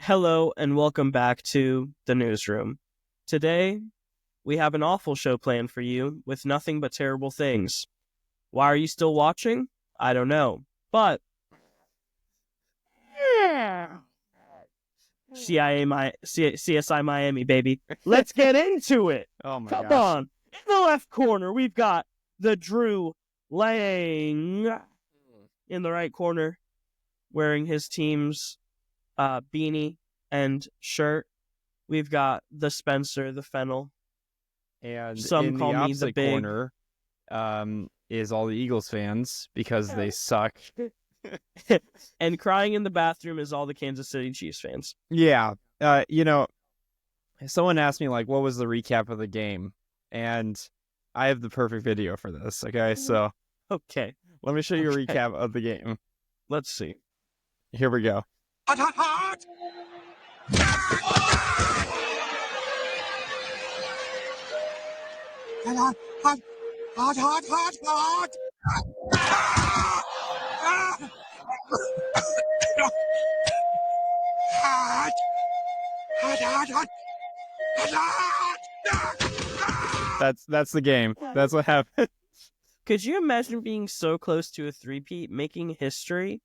Hello and welcome back to the newsroom. Today, we have an awful show planned for you with nothing but terrible things. Why are you still watching? I don't know. But CSI Miami, baby. Let's get into it. Oh my Come gosh. on. In the left corner, we've got the Drew Lang. In the right corner, wearing his team's beanie and shirt, we've got the Spencer, the Fennel. And Some in call the me the opposite Big. corner is all the Eagles fans because they suck. And crying in the bathroom is all the Kansas City Chiefs fans. Yeah. Someone asked me, like, what was the recap of the game? And I have the perfect video for this, okay? So Okay, let me show you a Okay. recap of the game. let's see. Here we go. Hot, hot, hot! Hot, hot, hot, hot, hot, hot, hot! Hot! Hot, hot, hot! Hot, hot! That's the game. That's what happened. Could you imagine being so close to a three-peat, making history,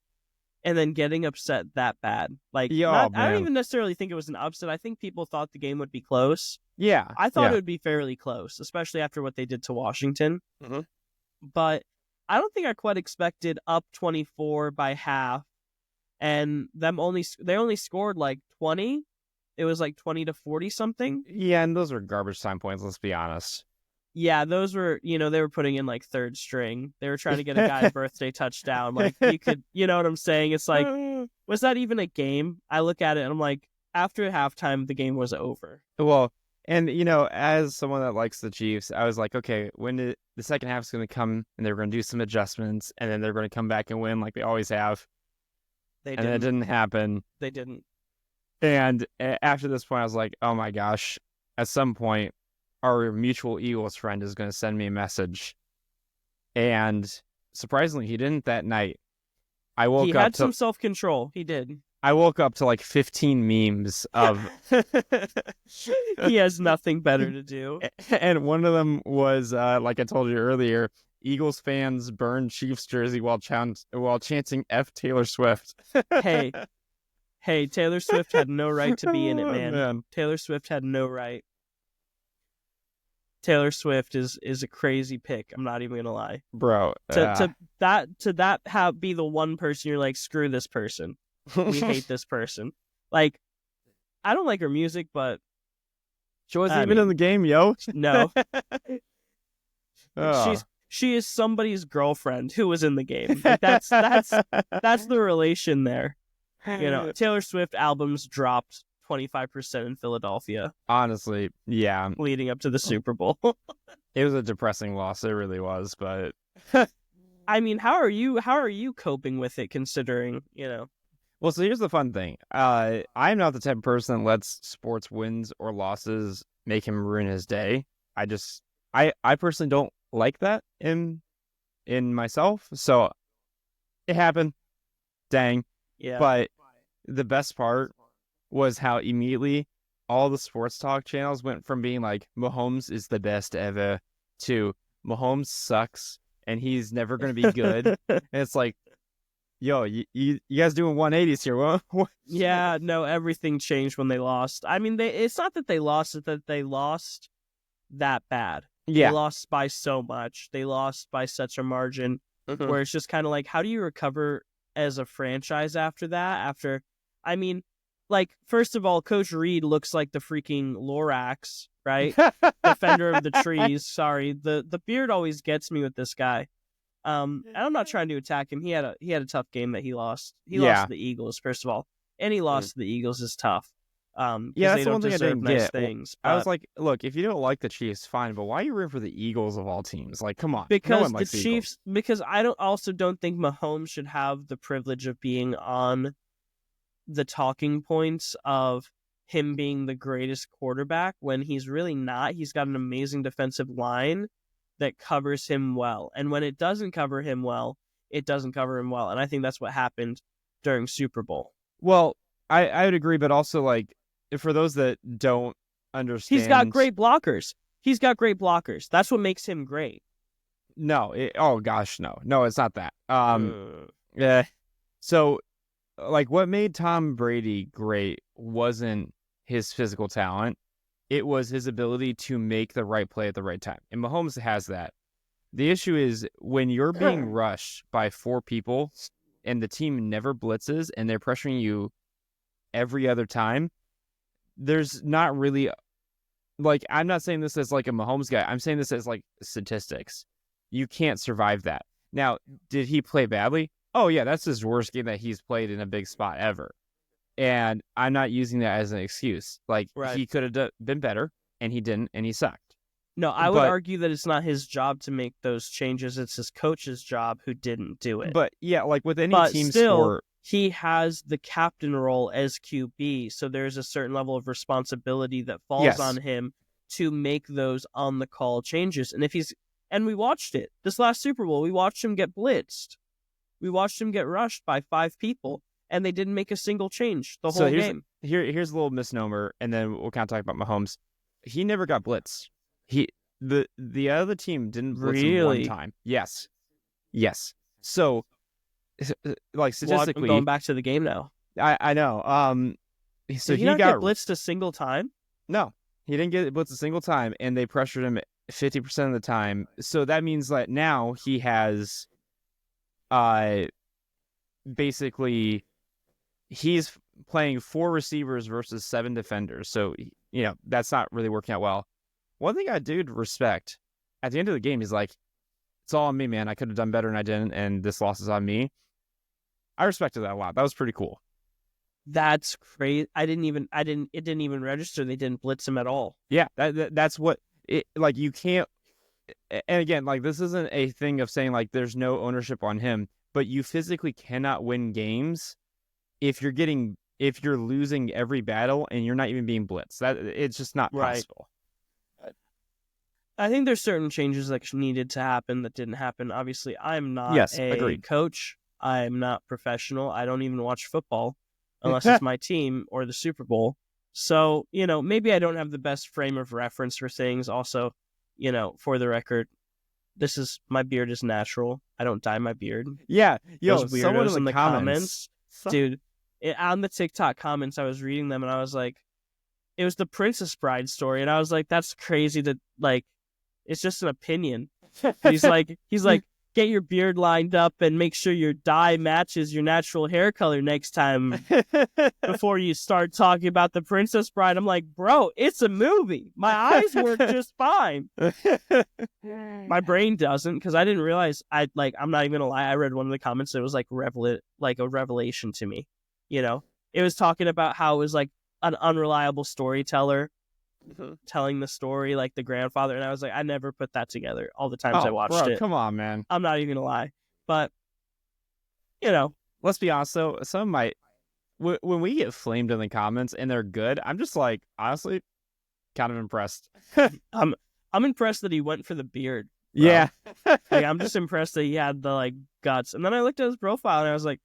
and then getting upset that bad? Like, Yeah, I don't man. even necessarily think it was an upset. I think people thought the game would be close. Yeah. I thought yeah. it would be fairly close, especially after what they did to Washington. Mhm. But I don't think I quite expected up 24 by half, and they only scored like 20. It was like 20 to 40 something. Yeah, and those are garbage time points, let's be honest. Yeah, those were, they were putting in like third string. They were trying to get a guy a birthday touchdown. Like, you could, you know what I'm saying? It's like, was that even a game? I look at it and I'm like, after halftime, the game was over. Well, and as someone that likes the Chiefs, I was like, okay, when the second half is going to come, and they're going to do some adjustments, and then they're going to come back and win like they always have. They And it didn't happen. They didn't. And after this point, I was like, oh my gosh, at some point, our mutual Eagles friend is going to send me a message. And surprisingly, he didn't that night. He had some self-control. He did. I woke up to like 15 memes of... He has nothing better to do. And one of them was, like I told you earlier, Eagles fans burn Chiefs jersey while chanting F Taylor Swift. Hey, Taylor Swift had no right to be in it, man. Man. Taylor Swift had no right. Taylor Swift is a crazy pick. I'm not even gonna lie, Bro. To be the one person you're like, screw this person. We hate this person. Like, I don't like her music, but She wasn't even in the game, yo. no, Oh. she is somebody's girlfriend who was in the game. Like, that's the relation there. Taylor Swift albums dropped 25% in Philadelphia. Honestly, yeah. Leading up to the Super Bowl. It was a depressing loss. It really was, but I mean, how are you coping with it, considering, Well, so here's the fun thing. I'm not the type of person that lets sports wins or losses make him ruin his day. I personally don't like that in myself. So it happened. Dang. Yeah. But the best part was how immediately all the sports talk channels went from being like, Mahomes is the best ever, to Mahomes sucks and he's never going to be good. And it's like, yo, you guys doing 180s here. What? Yeah, no, everything changed when they lost. I mean, it's not that they lost, it's that they lost that bad. Yeah. They lost by so much. They lost by such a margin where it's just kind of like, how do you recover as a franchise after that? I mean, like, first of all, Coach Reed looks like the freaking Lorax, right? Defender of the trees. Sorry, the beard always gets me with this guy. And I'm not trying to attack him. He had a tough game that he lost. He lost to the Eagles, first of all. Any loss to the Eagles is tough. Yeah, that's the one thing I didn't nice get. Things. I was like, look, if you don't like the Chiefs, fine, but why are you rooting for the Eagles of all teams? Like, come on. Because no one likes the the Chiefs, Eagles. because I don't think Mahomes should have the privilege of being on the talking points of him being the greatest quarterback when he's really not. He's got an amazing defensive line that covers him well. And when it doesn't cover him well, it doesn't cover him well. And I think that's what happened during Super Bowl. Well, I would agree, but also like for those that don't understand, He's got great blockers. That's what makes him great. No, oh gosh, no, it's not that. Yeah. So, like, what made Tom Brady great wasn't his physical talent; it was his ability to make the right play at the right time. And Mahomes has that. The issue is when you're being rushed by 4 people and the team never blitzes and they're pressuring you every other time. There's not really like I'm not saying this as like a Mahomes guy. I'm saying this as like statistics. You can't survive that. Now, did he play badly? Oh, yeah, that's his worst game that he's played in a big spot ever. And I'm not using that as an excuse. Like, He could have been better, and he didn't, and he sucked. No, I would argue that it's not his job to make those changes. It's his coach's job who didn't do it. But, yeah, like with any team still, sport, he has the captain role as QB, so there's a certain level of responsibility that falls on him to make those on-the-call changes. And we watched it. This last Super Bowl, we watched him get blitzed. We watched him get rushed by 5 people, and they didn't make a single change the whole game. Here's a little misnomer, and then we'll kind of talk about Mahomes. He never got blitzed. The other team didn't blitz him one time. Yes. So, like statistically, I'm going back to the game now. I know. So Did he not get blitzed a single time? No, he didn't get blitzed a single time, and they pressured him 50% of the time. So that means that now he has, basically, he's playing 4 receivers versus 7 defenders. So that's not really working out well. One thing I do respect at the end of the game is like, it's all on me, man. I could have done better and I didn't, and this loss is on me. I respected that a lot. That was pretty cool. That's crazy. It didn't even register. They didn't blitz him at all. Yeah, that's what it like. You can't. And again, like this isn't a thing of saying like there's no ownership on him, but you physically cannot win games if you're losing every battle and you're not even being blitzed. That it's just not possible. I think there's certain changes that needed to happen that didn't happen. Obviously, I'm not a coach. I'm not professional. I don't even watch football unless it's my team or the Super Bowl. So, maybe I don't have the best frame of reference for things. Also, for the record, my beard is natural. I don't dye my beard. Yeah. Those weirdos in the comments. Dude, on the TikTok comments, I was reading them and I was like, it was the Princess Bride story. And I was like, that's crazy that like, it's just an opinion. He's like, get your beard lined up and make sure your dye matches your natural hair color next time before you start talking about the Princess Bride. I'm like, bro, it's a movie. My eyes work just fine. My brain doesn't, because I didn't realize I'm not even gonna lie. I read one of the comments. It was like a revelation to me. It was talking about how it was like an unreliable storyteller telling the story like the grandfather, and I was like, I never put that together all the times I watched it. Come on, man. I'm not even gonna lie, but let's be honest though, some might when we get flamed in the comments and they're good, I'm just like honestly kind of impressed. I'm impressed that he went for the beard, bro. Yeah. Like, I'm just impressed that he had the like guts. And then I looked at his profile and I was like,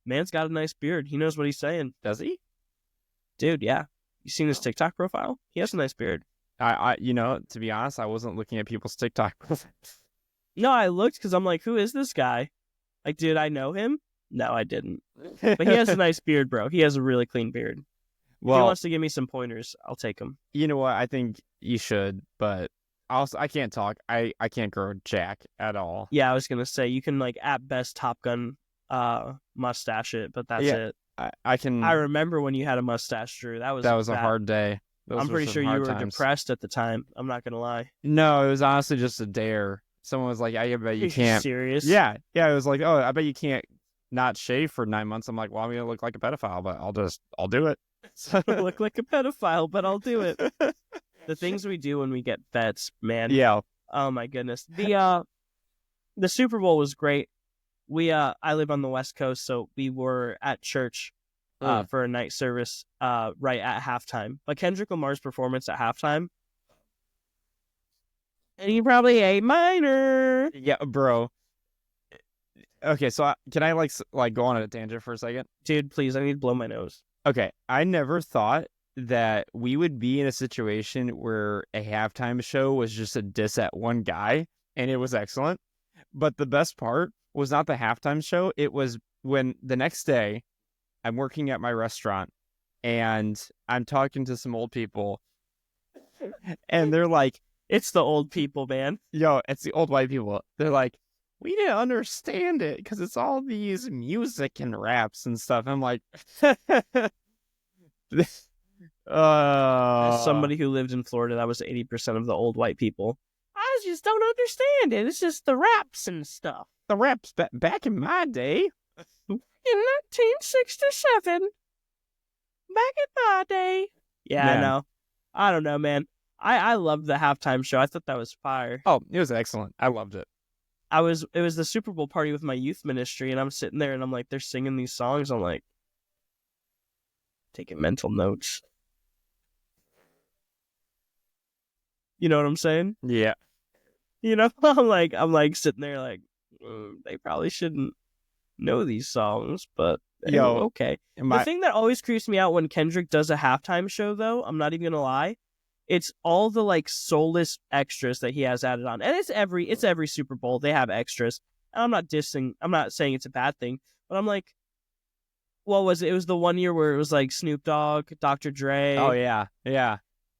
man's got a nice beard. He knows what he's saying. Does he? Dude, yeah. You seen his TikTok profile? He has a nice beard. I to be honest, I wasn't looking at people's TikTok profiles. No, I looked because I'm like, who is this guy? Like, did I know him? No, I didn't. But he has a nice beard, bro. He has a really clean beard. Well, if he wants to give me some pointers, I'll take him. You know what? I think you should, but also I can't talk. I can't grow jack at all. Yeah, I was gonna say you can like at best Top Gun mustache it, but that's it. I can. I remember when you had a mustache, Drew. That was a hard day. I'm pretty sure you were depressed at the time. I'm not gonna lie. No, it was honestly just a dare. Someone was like, "I bet you can't." Serious? Yeah. It was like, "Oh, I bet you can't not shave for 9 months." I'm like, "Well, I'm gonna look like a pedophile, but I'll do it." Look like a pedophile, but I'll do it. The things we do when we get vets, man. Yeah. Oh my goodness. The Super Bowl was great. I live on the West Coast, so we were at church for a night service right at halftime. But Kendrick Lamar's performance at halftime, and he probably A minor. Yeah, bro. Okay, so can I like go on a tangent for a second? Dude, please, I need to blow my nose. Okay, I never thought that we would be in a situation where a halftime show was just a diss at one guy, and it was excellent. But the best part was not the halftime show. It was when the next day I'm working at my restaurant and I'm talking to some old people, and they're like, It's the old people, man. yo, it's the old white people. They're like, we didn't understand it because it's all these music and raps and stuff. I'm like, As somebody who lived in Florida, that was 80% of the old white people. I just don't understand it. It's just the raps and stuff. the raps back in my day. In 1967, back in my day. Yeah, Man. I know. I don't know, man. I loved the halftime show. I thought that was fire. Oh, it was excellent. I loved it. It was the Super Bowl party with my youth ministry, and I'm sitting there and I'm like, they're singing these songs. I'm like, taking mental notes. You know what I'm saying? Yeah. You know, I'm like sitting there like, they probably shouldn't know these songs, but okay. The thing that always creeps me out when Kendrick does a halftime show, though, I'm not even gonna lie, it's all the like soulless extras that he has added on, and it's every Super Bowl they have extras. And I'm not saying it's a bad thing, but I'm like, what was it? It was the one year where it was like Snoop Dogg, Dr. Dre. Oh yeah,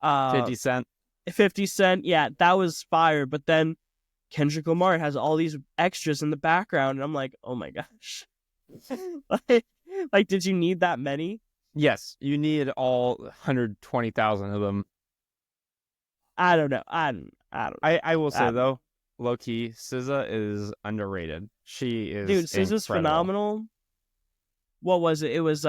50 Cent. 50 Cent, yeah, that was fire. But then Kendrick Lamar has all these extras in the background, and I'm like, oh my gosh. like, did you need that many? Yes, you need all 120,000 of them. I don't know. I don't know. I will say, though, low-key, SZA is underrated. She is Dude, SZA's phenomenal. What was it? It was,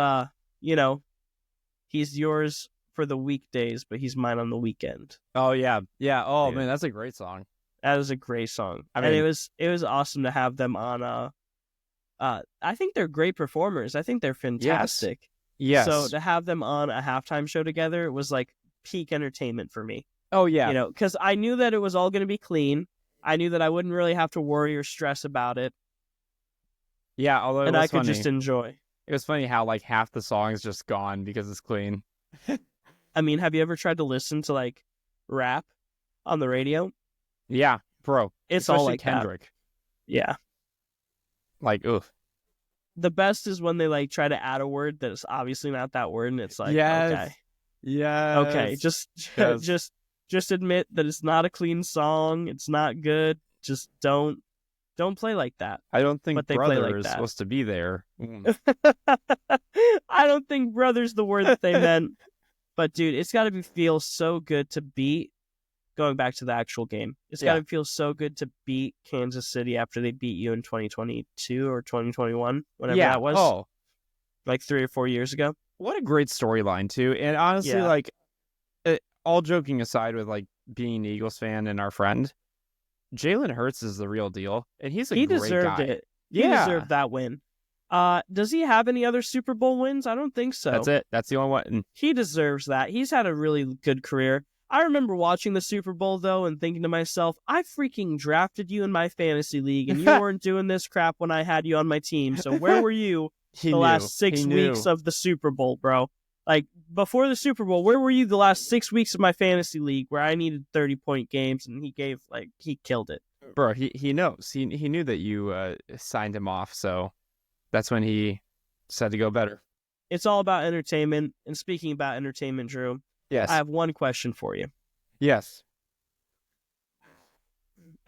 he's yours for the weekdays, but he's mine on the weekend. Oh, yeah. Yeah. Oh, Dude. man, that's a great song. That was a great song. I mean, and it was awesome to have them on. I think they're great performers. I think they're fantastic. Yes. So to have them on a halftime show together was like peak entertainment for me. Oh, yeah. Because I knew that it was all going to be clean. I knew that I wouldn't really have to worry or stress about it. Yeah, although and I could just enjoy. It was funny how like half the song is just gone because it's clean. I mean, have you ever tried to listen to like rap on the radio? Yeah, bro. It's all like Kendrick. That. Yeah. Like, oof. The best is when they like try to add a word that is obviously not that word, and it's like, yes. okay. Yeah. Okay, just admit that it's not a clean song. It's not good. Just don't play like that. I don't think brother like is that. supposed to be there. I don't think brother's the word that they meant. But dude, it's got to feel so good to beat. Going back to the actual game, it's got to feel so good to beat Kansas City after they beat you in 2022 or 2021, whatever that was. Oh, like 3 or 4 years ago. What a great storyline too. And honestly, like, all joking aside with like being an Eagles fan and our friend, Jalen Hurts is the real deal, and he great deserved guy. it. He deserved that win. Does he have any other Super Bowl wins? I don't think so. That's it. That's the only one. He deserves that. He's had a really good career. I remember watching the Super Bowl, though, and thinking to myself, I freaking drafted you in my fantasy league, and you weren't doing this crap when I had you on my team. So where were you last 6 weeks of the Super Bowl, bro? Like, before the Super Bowl, where were you the last 6 weeks of my fantasy league where I needed 30-point games, and he killed it. Bro, he knows. He knew that you signed him off, so that's when he said to go better. It's all about entertainment, and speaking about entertainment, Drew, yes, I have one question for you. Yes.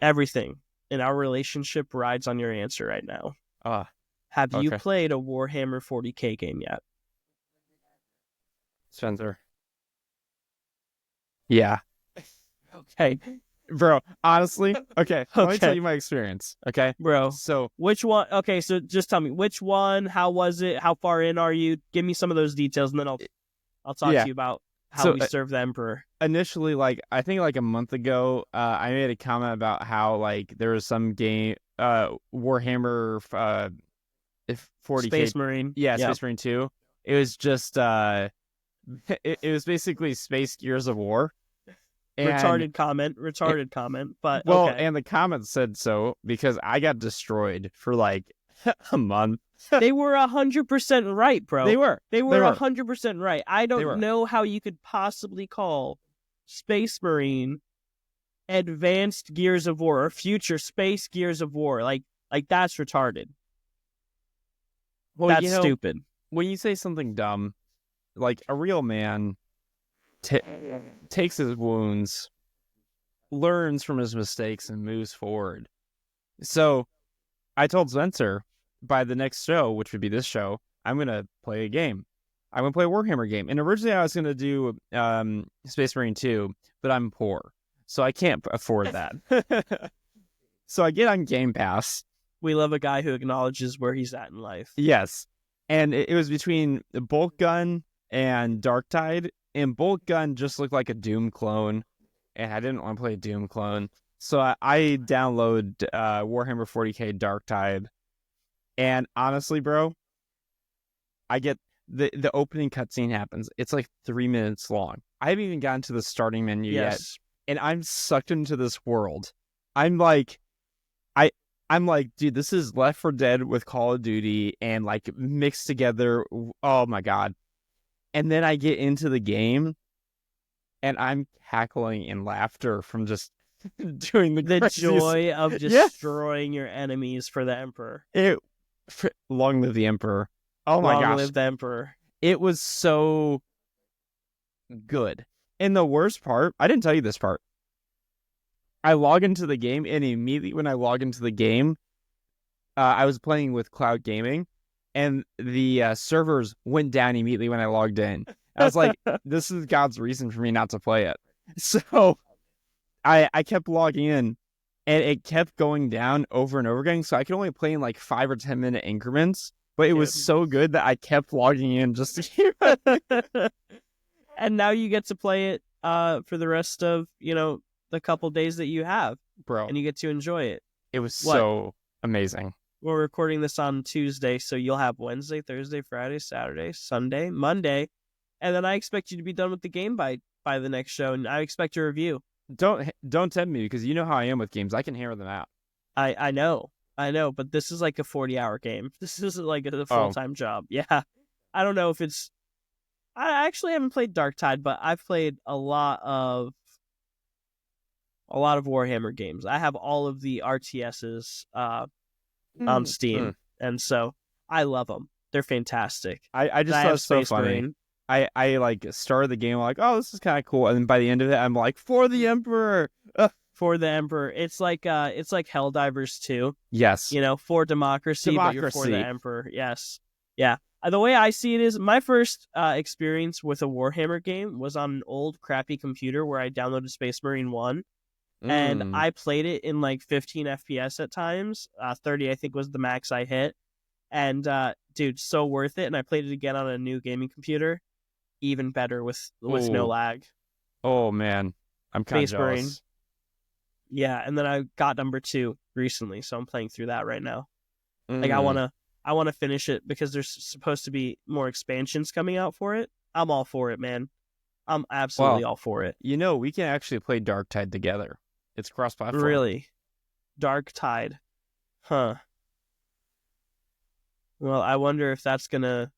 Everything in our relationship rides on your answer right now. Have you played a Warhammer 40K game yet? Spencer. Yeah. Okay. Bro, honestly, okay. Let me tell you my experience, okay? Bro, so which one? Okay, so just tell me, which one, how was it, how far in are you? Give me some of those details, and then I'll talk to you about how we serve the Emperor. Initially, like, I think like a month ago, I made a comment about how, like, there was some game, Warhammer 40K. Space Marine. Yeah, Space Marine 2. It was just, it was basically Space Gears of War. And, retarded comment, but and the comment said so because I got destroyed for like A month. They were 100% right, bro. They were 100% right. I They were. don't know how you could possibly call Space Marine advanced Gears of War or future space Gears of War. Like that's retarded. Well, that's stupid. When you say something dumb, like a real man takes his wounds, learns from his mistakes, and moves forward. So I told Spencer, by the next show, which would be this show, I'm going to play a game. I'm going to play a Warhammer game. And originally I was going to do Space Marine 2, but I'm poor, so I can't afford that. So I get on Game Pass. We love a guy who acknowledges where he's at in life. Yes. And it was between Bolt Gun and Darktide. And Bolt Gun just looked like a Doom clone. And I didn't want to play a Doom clone. So I download Warhammer 40k Darktide. And honestly, bro, I get the opening cutscene happens. It's like 3 minutes long. I haven't even gotten to the starting menu yet. And I'm sucked into this world. I'm like, dude, this is Left 4 Dead with Call of Duty and like mixed together. Oh my God. And then I get into the game and I'm cackling in laughter from just doing the joy of destroying your enemies for the Emperor. Long live the Emperor. Oh my gosh. Long live the Emperor. It was so good. And the worst part, I didn't tell you this part. I log into the game, and immediately when I log into the game, I was playing with Cloud Gaming, and the servers went down immediately when I logged in. I was like, this is God's reason for me not to play it. So I kept logging in, and it kept going down over and over again, so I could only play in like 5 or 10 minute increments, but it was so good that I kept logging in just to hear it. And now you get to play it for the rest of, the couple days that you have, bro, and you get to enjoy it. It was so amazing. We're recording this on Tuesday, so you'll have Wednesday, Thursday, Friday, Saturday, Sunday, Monday, and then I expect you to be done with the game by the next show, and I expect a review. Don't tempt me, because you know how I am with games. I can hammer them out. I know, but this is like a 40-hour game. This isn't like a full-time job. Yeah, I don't know if it's. I actually haven't played Darktide, but I've played a lot of Warhammer games. I have all of the RTSs on Steam, and so I love them. They're fantastic. I just thought it was so funny. Marine. I like started the game like, oh, this is kind of cool, and then by the end of it, I'm like, for the Emperor, for the Emperor. It's like Helldivers 2. Yes, for democracy, but you're for the Emperor. Yes, yeah. The way I see it is, my first experience with a Warhammer game was on an old crappy computer where I downloaded Space Marine 1. And I played it in like 15 FPS at times. 30, I think, was the max I hit. And, dude, so worth it. And I played it again on a new gaming computer. Even better with no lag. Oh, man. I'm kind of jealous. Marine. Yeah, and then I got number 2 recently, so I'm playing through that right now. Like, I want to finish it because there's supposed to be more expansions coming out for it. I'm all for it, man. I'm absolutely all for it. We can actually play Darktide together. It's cross-platform. Really? Darktide. Huh. Well, I wonder if that's gonna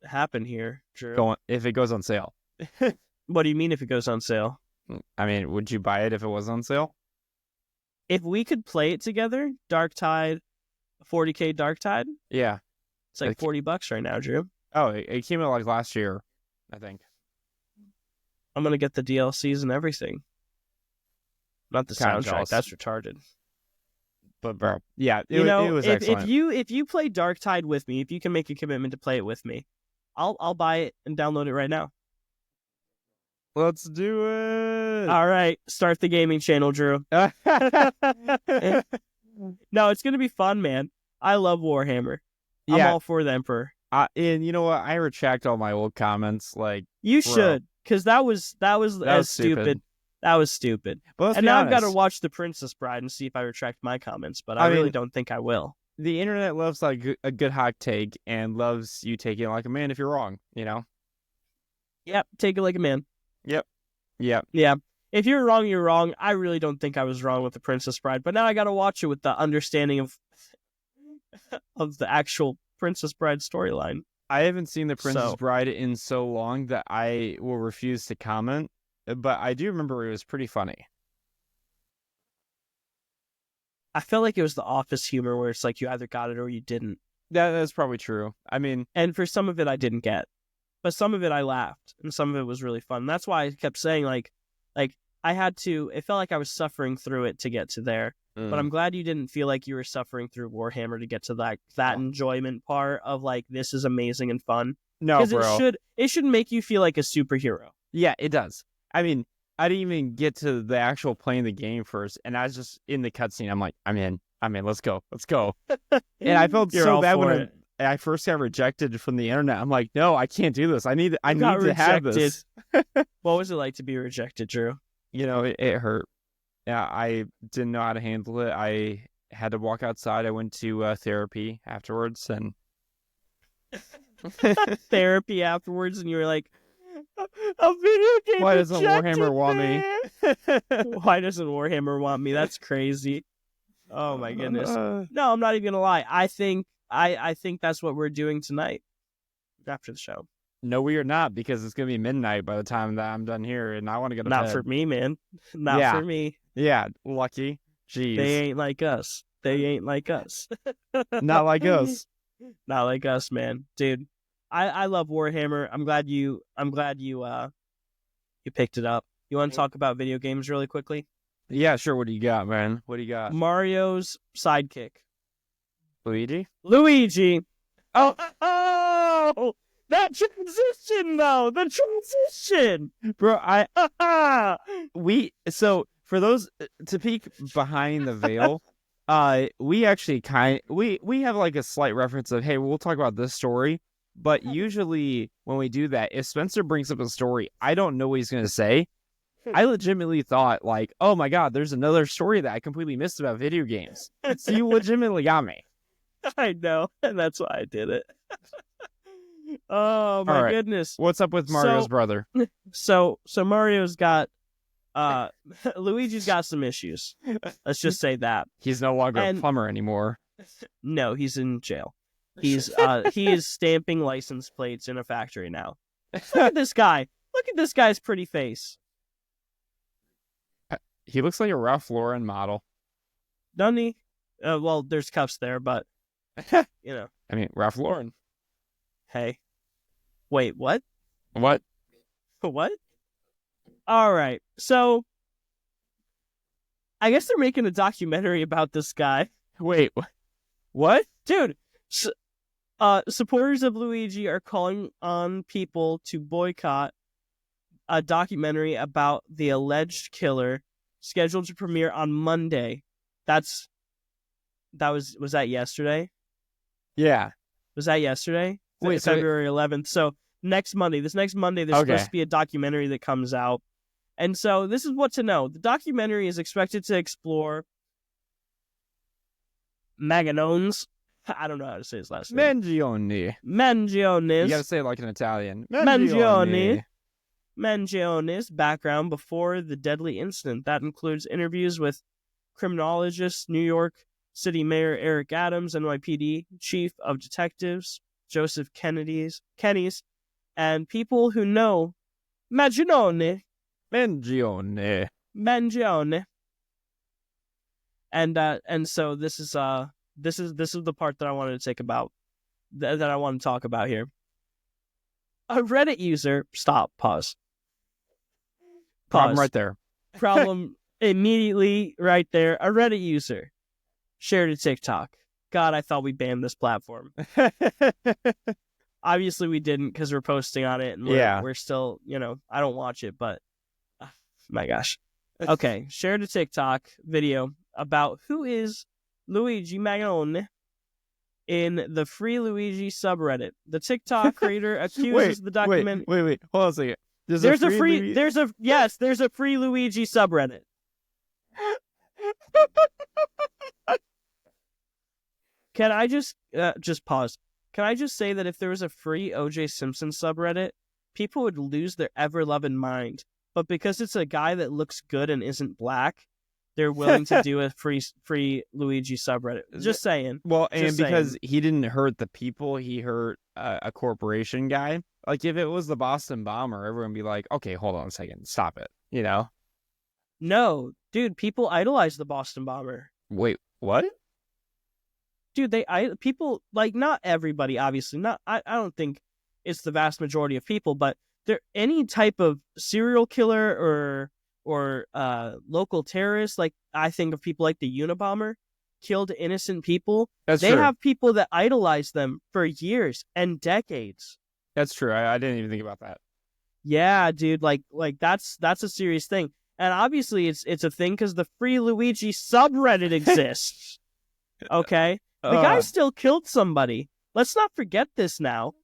happen here, Drew. If it goes on sale. What do you mean if it goes on sale? I mean, would you buy it if it was on sale? If we could play it together, Darktide, 40k Darktide? Yeah. It's like $40 right now, Drew. Oh, it came out like last year, I think. I'm gonna get the DLCs and everything. Not the soundtrack. That's retarded. But bro, yeah, it was excellent. If you play Darktide with me, if you can make a commitment to play it with me, I'll buy it and download it right now. Let's do it. All right, start the gaming channel, Drew. No, it's gonna be fun, man. I love Warhammer. I'm all for the Emperor. And you know what? I retract all my old comments. Like you should, because that was stupid. That was stupid. And now I've got to watch The Princess Bride and see if I retract my comments, but I really don't think I will. The internet loves like a good hot take and loves you taking it like a man if you're wrong, Yep, take it like a man. Yep. Yeah. If you're wrong, you're wrong. I really don't think I was wrong with The Princess Bride, but now I got to watch it with the understanding of of the actual Princess Bride storyline. I haven't seen the Princess Bride in so long that I will refuse to comment, but I do remember it was pretty funny. I felt like it was the Office humor where it's like you either got it or you didn't. That's probably true. I mean, and for some of it I didn't get, but some of it I laughed, and some of it was really fun. That's why I kept saying like I had to. It felt like I was suffering through it to get to there. But I'm glad you didn't feel like you were suffering through Warhammer to get to that enjoyment part of like this is amazing and fun. No, bro. It should make you feel like a superhero. Yeah, it does. I mean, I didn't even get to the actual playing the game first, and I was just in the cutscene. I'm like, I'm in. Let's go. And I felt so bad when I first got rejected from the internet. I'm like, no, I can't do this. I need to have this. What was it like to be rejected, Drew? You know, it hurt. Yeah, I didn't know how to handle it. I had to walk outside. I went to therapy afterwards, and therapy afterwards, and you were like, a video game. Why doesn't Warhammer want me? Why doesn't Warhammer want me? That's crazy. Oh my goodness. No, I'm not even gonna lie. I think that's what we're doing tonight after the show. No, we are not, because it's gonna be midnight by the time that I'm done here, and I want to go to bed. Not for me, man. Not for me. Yeah, lucky. Jeez. They ain't like us. Not like us. Not like us, man. Dude, I love Warhammer. I'm glad you picked it up. You want to talk about video games really quickly? Yeah, sure. What do you got, man? What do you got? Mario's sidekick. Luigi. Oh, that transition though. The transition. Bro, so for those to peek behind the veil, we actually we have like a slight reference of, hey, we'll talk about this story. But usually when we do that, if Spencer brings up a story, I don't know what he's going to say. I legitimately thought like, oh my God, there's another story that I completely missed about video games. So you legitimately got me. I know. And that's why I did it. Oh my goodness. What's up with Mario's brother? So Mario's got, Luigi's got some issues. Let's just say that. He's no longer a plumber anymore. No, he's in jail. He is stamping license plates in a factory now. Look at this guy. Look at this guy's pretty face. He looks like a Ralph Lauren model. Doesn't he? Well, there's cuffs there, but you know. I mean, Ralph Lauren. Hey. Wait, what? What? What? All right. So I guess they're making a about this guy. Wait. What? Dude. Supporters of Luigi are calling on people to boycott a documentary about the alleged killer scheduled to premiere on Monday. Was that yesterday? Yeah. Was that yesterday? Wait, February 11th. So next Monday, there's supposed to be a documentary that comes out. And so this is what to know. The documentary is expected to explore Maganone's, I don't know how to say his last name. Mangione's. You gotta say it like an Italian. Mangione's background before the deadly incident. That includes interviews with criminologist, New York City Mayor Eric Adams, NYPD Chief of Detectives Joseph Kenny's, and people who know Mangione. And so this is the part that I wanted to take about that I want to talk about here. A Reddit user, pause. Problem right there. Problem immediately right there. A Reddit user shared a TikTok. God, I thought we banned this platform. Obviously we didn't, because we're posting on it, and we're still, I don't watch it, but my gosh. Okay, shared a TikTok video about who is Luigi Magone in the Free Luigi subreddit. The TikTok creator accuses the document. Wait, hold on a second. There's a free Luigi subreddit. Can I just pause? Can I just say that if there was a free OJ Simpson subreddit, people would lose their ever-loving mind. But because it's a guy that looks good and isn't black, they're willing to do a free Luigi subreddit. Just saying. Well, and Just because saying. he didn't hurt the people, he hurt a corporation guy. Like, if it was the Boston bomber, everyone would be like, okay, hold on a second, stop it, you know? No, dude, people idolize the Boston bomber. Wait, what? Dude, people, like, not everybody, obviously. I don't think it's the vast majority of people, but there any type of serial killer or local terrorist, like, I think of people like the Unabomber, killed innocent people. That's they true. have people that idolize them for years and decades. That's true. I didn't even think about that. Yeah, dude, like that's a serious thing. And obviously it's a thing because the free Luigi subreddit exists. Okay? The guy still killed somebody. Let's not forget this now.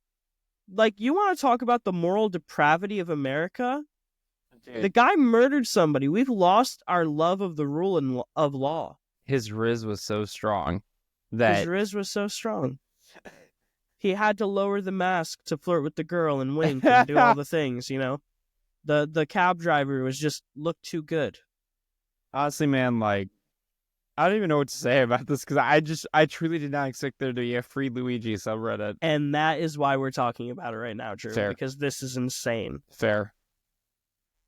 Like, you want to talk about the moral depravity of America? Dude. The guy murdered somebody. We've lost our love of the rule of law. His riz was so strong He had to lower the mask to flirt with the girl and wink and do all the things, you know? The cab driver was just looked too good. Honestly, man, like, I don't even know what to say about this because I truly did not expect there to be a free Luigi subreddit. And that is why we're talking about it right now, Drew. Fair. Because this is insane. Fair.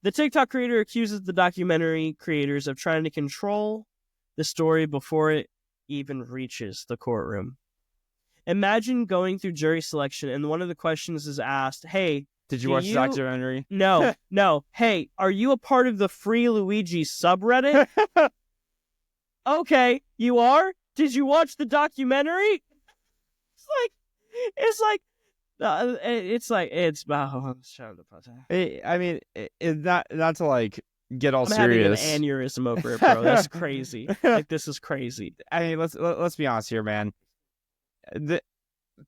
The TikTok creator accuses the documentary creators of trying to control the story before it even reaches the courtroom. Imagine going through jury selection and one of the questions is asked, hey, did you watch the documentary? No. Hey, are you a part of the free Luigi subreddit? Okay, you are? Did you watch the documentary? I mean, it's not to like get all serious. I'm having an aneurysm over it, bro. That's crazy. Like, this is crazy. I mean, let's be honest here, man. The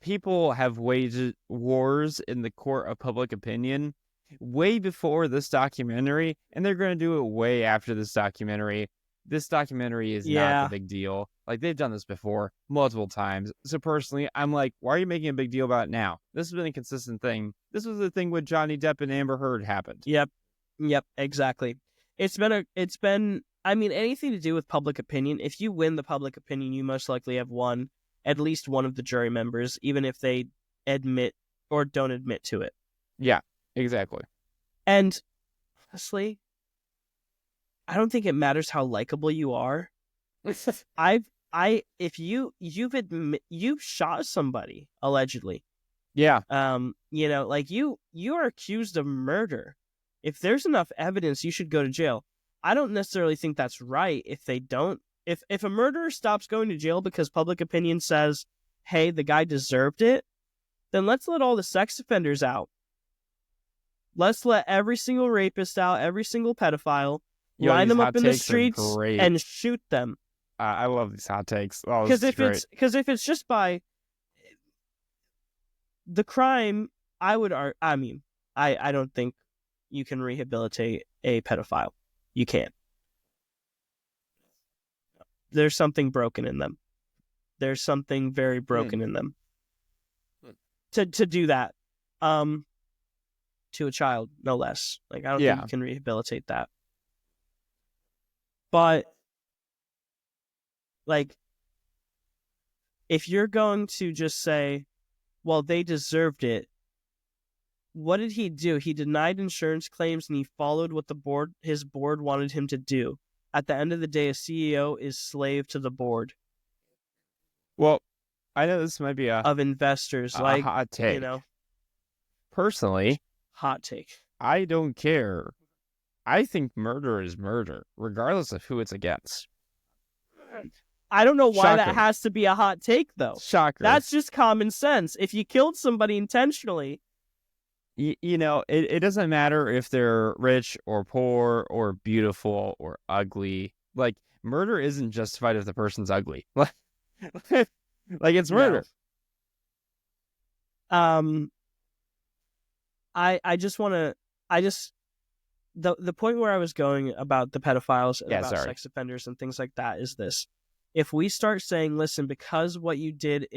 people have waged wars in the court of public opinion way before this documentary, and they're going to do it way after this documentary. This documentary is not the big deal. Like, they've done this before multiple times. So personally, I'm like, why are you making a big deal about it now? This has been a consistent thing. This was the thing with Johnny Depp and Amber Heard happened. Yep, exactly. It's been, I mean, anything to do with public opinion. If you win the public opinion, you most likely have won at least one of the jury members, even if they admit or don't admit to it. Yeah, exactly. And honestly, I don't think it matters how likable you are. If you've shot somebody allegedly. Yeah. You know, like you are accused of murder. If there's enough evidence, you should go to jail. I don't necessarily think that's right if they don't. If a murderer stops going to jail because public opinion says, hey, the guy deserved it, then let's let all the sex offenders out. Let's let every single rapist out, every single pedophile. Line them up in the streets and shoot them. I love these hot takes. Because if it's just by the crime, I don't think you can rehabilitate a pedophile. You can't. There's something broken in them. There's something very broken in them. To do that, to a child, no less. Like, I don't think you can rehabilitate that. But, like, if you're going to just say, well, they deserved it, what did he do? He denied insurance claims and he followed what his board wanted him to do. At the end of the day, a CEO is slave to the board. Well, I know this might be of investors, like, hot take. You know, personally, hot take. I don't care. I think murder is murder, regardless of who it's against. I don't know why that has to be a hot take, though. Shocker. That's just common sense. If you killed somebody intentionally, you know, it doesn't matter if they're rich or poor or beautiful or ugly. Like, murder isn't justified if the person's ugly. Like, it's murder. No. The point where I was going about the pedophiles and about sex offenders and things like that is this. If we start saying, listen, because what you did,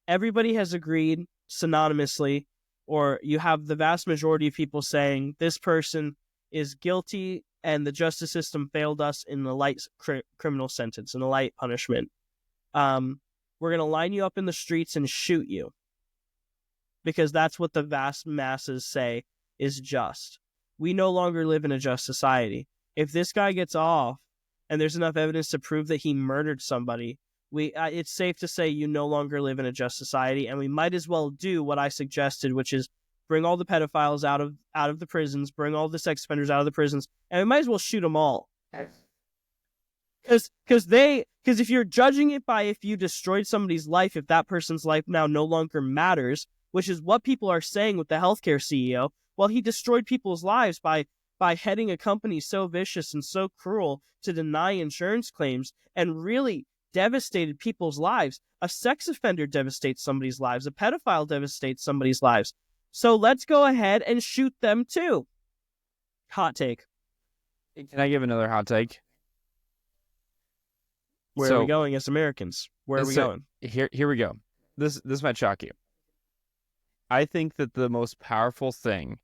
everybody has agreed synonymously, or you have the vast majority of people saying this person is guilty and the justice system failed us in the light criminal sentence, in the light punishment. We're going to line you up in the streets and shoot you. Because that's what the vast masses say is just. We no longer live in a just society. If this guy gets off, and there's enough evidence to prove that he murdered somebody, it's safe to say you no longer live in a just society, and we might as well do what I suggested, which is bring all the pedophiles out of the prisons, bring all the sex offenders out of the prisons, and we might as well shoot them all. Because if you're judging it by if you destroyed somebody's life, if that person's life now no longer matters, which is what people are saying with the healthcare CEO, well, he destroyed people's lives by heading a company so vicious and so cruel to deny insurance claims and really devastated people's lives. A sex offender devastates somebody's lives. A pedophile devastates somebody's lives. So let's go ahead and shoot them too. Hot take. Can I give another hot take? Where are we going as Americans? Where are we going? Here we go. This might shock you. I think that the most powerful thing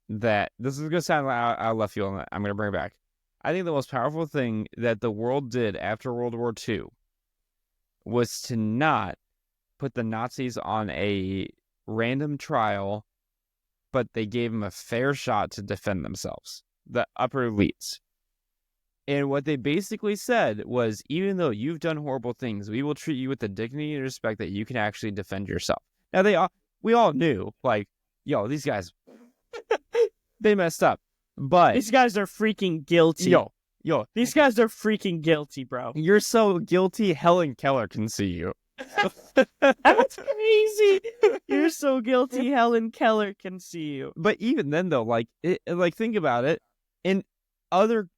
that, this is going to sound out of left field, I'm going to bring it back. I think the most powerful thing that the world did after World War II was to not put the Nazis on a random trial, but they gave them a fair shot to defend themselves, the upper elites. And what they basically said was, even though you've done horrible things, we will treat you with the dignity and respect that you can actually defend yourself. Now, we all knew, like, yo, these guys, they messed up. But these guys are freaking guilty. Yo. These guys are freaking guilty, bro. You're so guilty, Helen Keller can see you. That's crazy. You're so guilty, Helen Keller can see you. But even then, though, like think about it. In other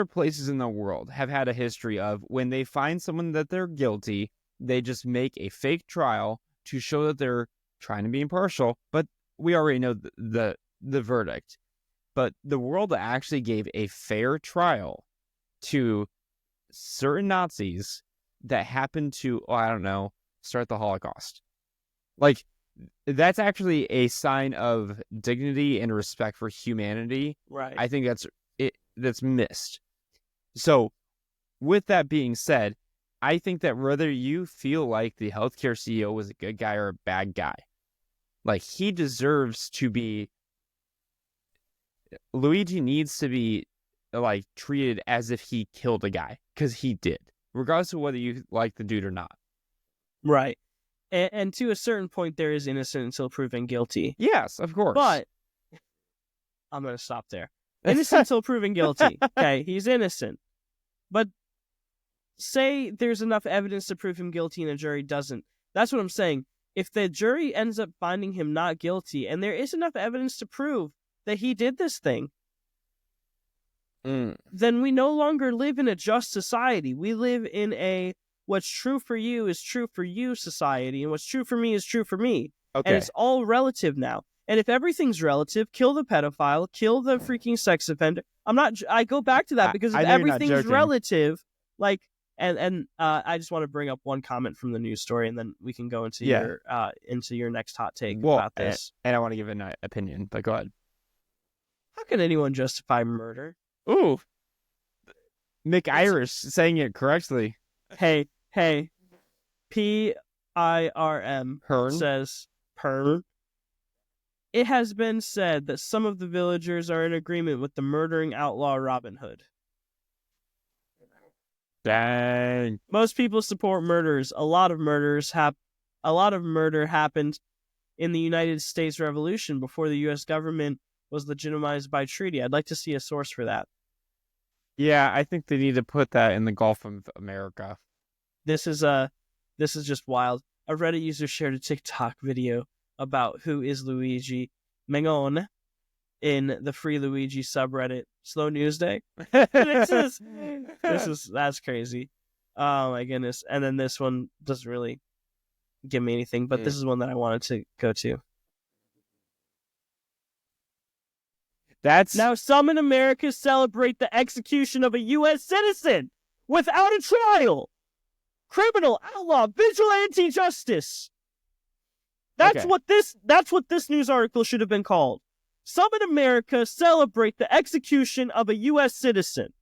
places in the world have had a history of when they find someone that they're guilty, they just make a fake trial to show that they're trying to be impartial. But we already know the verdict. But the world actually gave a fair trial to certain Nazis that happened to, start the Holocaust. Like, that's actually a sign of dignity and respect for humanity. Right. I think that's missed. So, with that being said, I think that whether you feel like the healthcare CEO was a good guy or a bad guy, like, he deserves to be, Luigi needs to be, like, treated as if he killed a guy, because he did, regardless of whether you like the dude or not. Right. And to a certain point, there is innocent until proven guilty. Yes, of course. But I'm going to stop there. Innocent until proven guilty. Okay, he's innocent. But say there's enough evidence to prove him guilty and the jury doesn't. That's what I'm saying. If the jury ends up finding him not guilty and there is enough evidence to prove that he did this thing, then we no longer live in a just society. We live in a what's true for you is true for you society, and what's true for me is true for me. Okay. And it's all relative now. And if everything's relative, kill the pedophile, kill the freaking sex offender. I go back to that because if everything's relative, like, and I just want to bring up one comment from the news story, and then we can go into your next hot take about this. And I want to give an opinion, but go ahead. How can anyone justify murder? Ooh, Mick Irish saying it correctly. Hey, PIRM Hearn says Perm. It has been said that some of the villagers are in agreement with the murdering outlaw Robin Hood. Dang. Most people support murders. A lot of murder happened in the United States Revolution before the U.S. government was legitimized by treaty. I'd like to see a source for that. Yeah, I think they need to put that in the Gulf of America. This is just wild. A Reddit user shared a TikTok video about who is Luigi Mengon in the Free Luigi subreddit. Slow News Day. That's crazy. Oh my goodness. And then this one doesn't really give me anything, but this is one that I wanted to go to. Now some in America celebrate the execution of a U.S. citizen without a trial. Criminal, outlaw, vigilante justice. That's what this news article should have been called. some in America celebrate the execution of a U.S. citizen.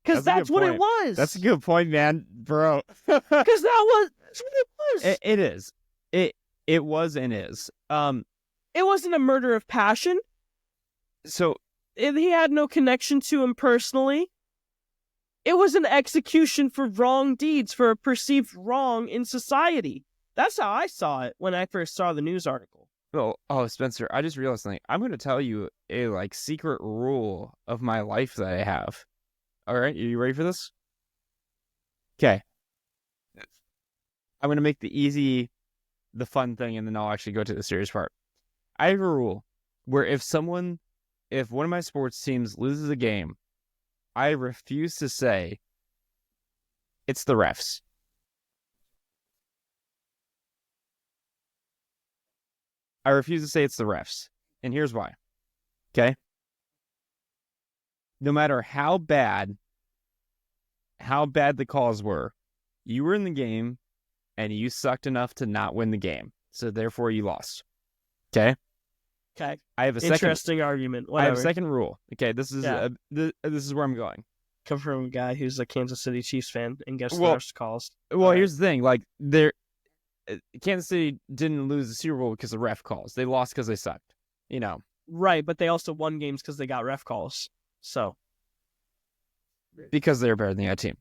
Because that's what it was. That's a good point, man, bro. Because that's what it was. It is. It was and is. It wasn't a murder of passion. So he had no connection to him personally. It was an execution for wrong deeds, for a perceived wrong in society. That's how I saw it when I first saw the news article. Oh, Spencer, I just realized something. I'm going to tell you a secret rule of my life that I have. All right, are you ready for this? Okay. I'm going to make the fun thing, and then I'll actually go to the serious part. I have a rule where if one of my sports teams loses a game, I refuse to say it's the refs. I refuse to say it's the refs. And here's why. Okay? No matter how bad the calls were, you were in the game and you sucked enough to not win the game. So therefore you lost. Okay? Okay. I have a interesting argument. Whatever. I have a second rule. Okay, this is where I'm going. Come from a guy who's a Kansas City Chiefs fan and gets the refs calls. Well, here's the thing. Kansas City didn't lose the Super Bowl because of ref calls. They lost because they sucked. Right, but they also won games because they got ref calls. So. Because they're better than the other team.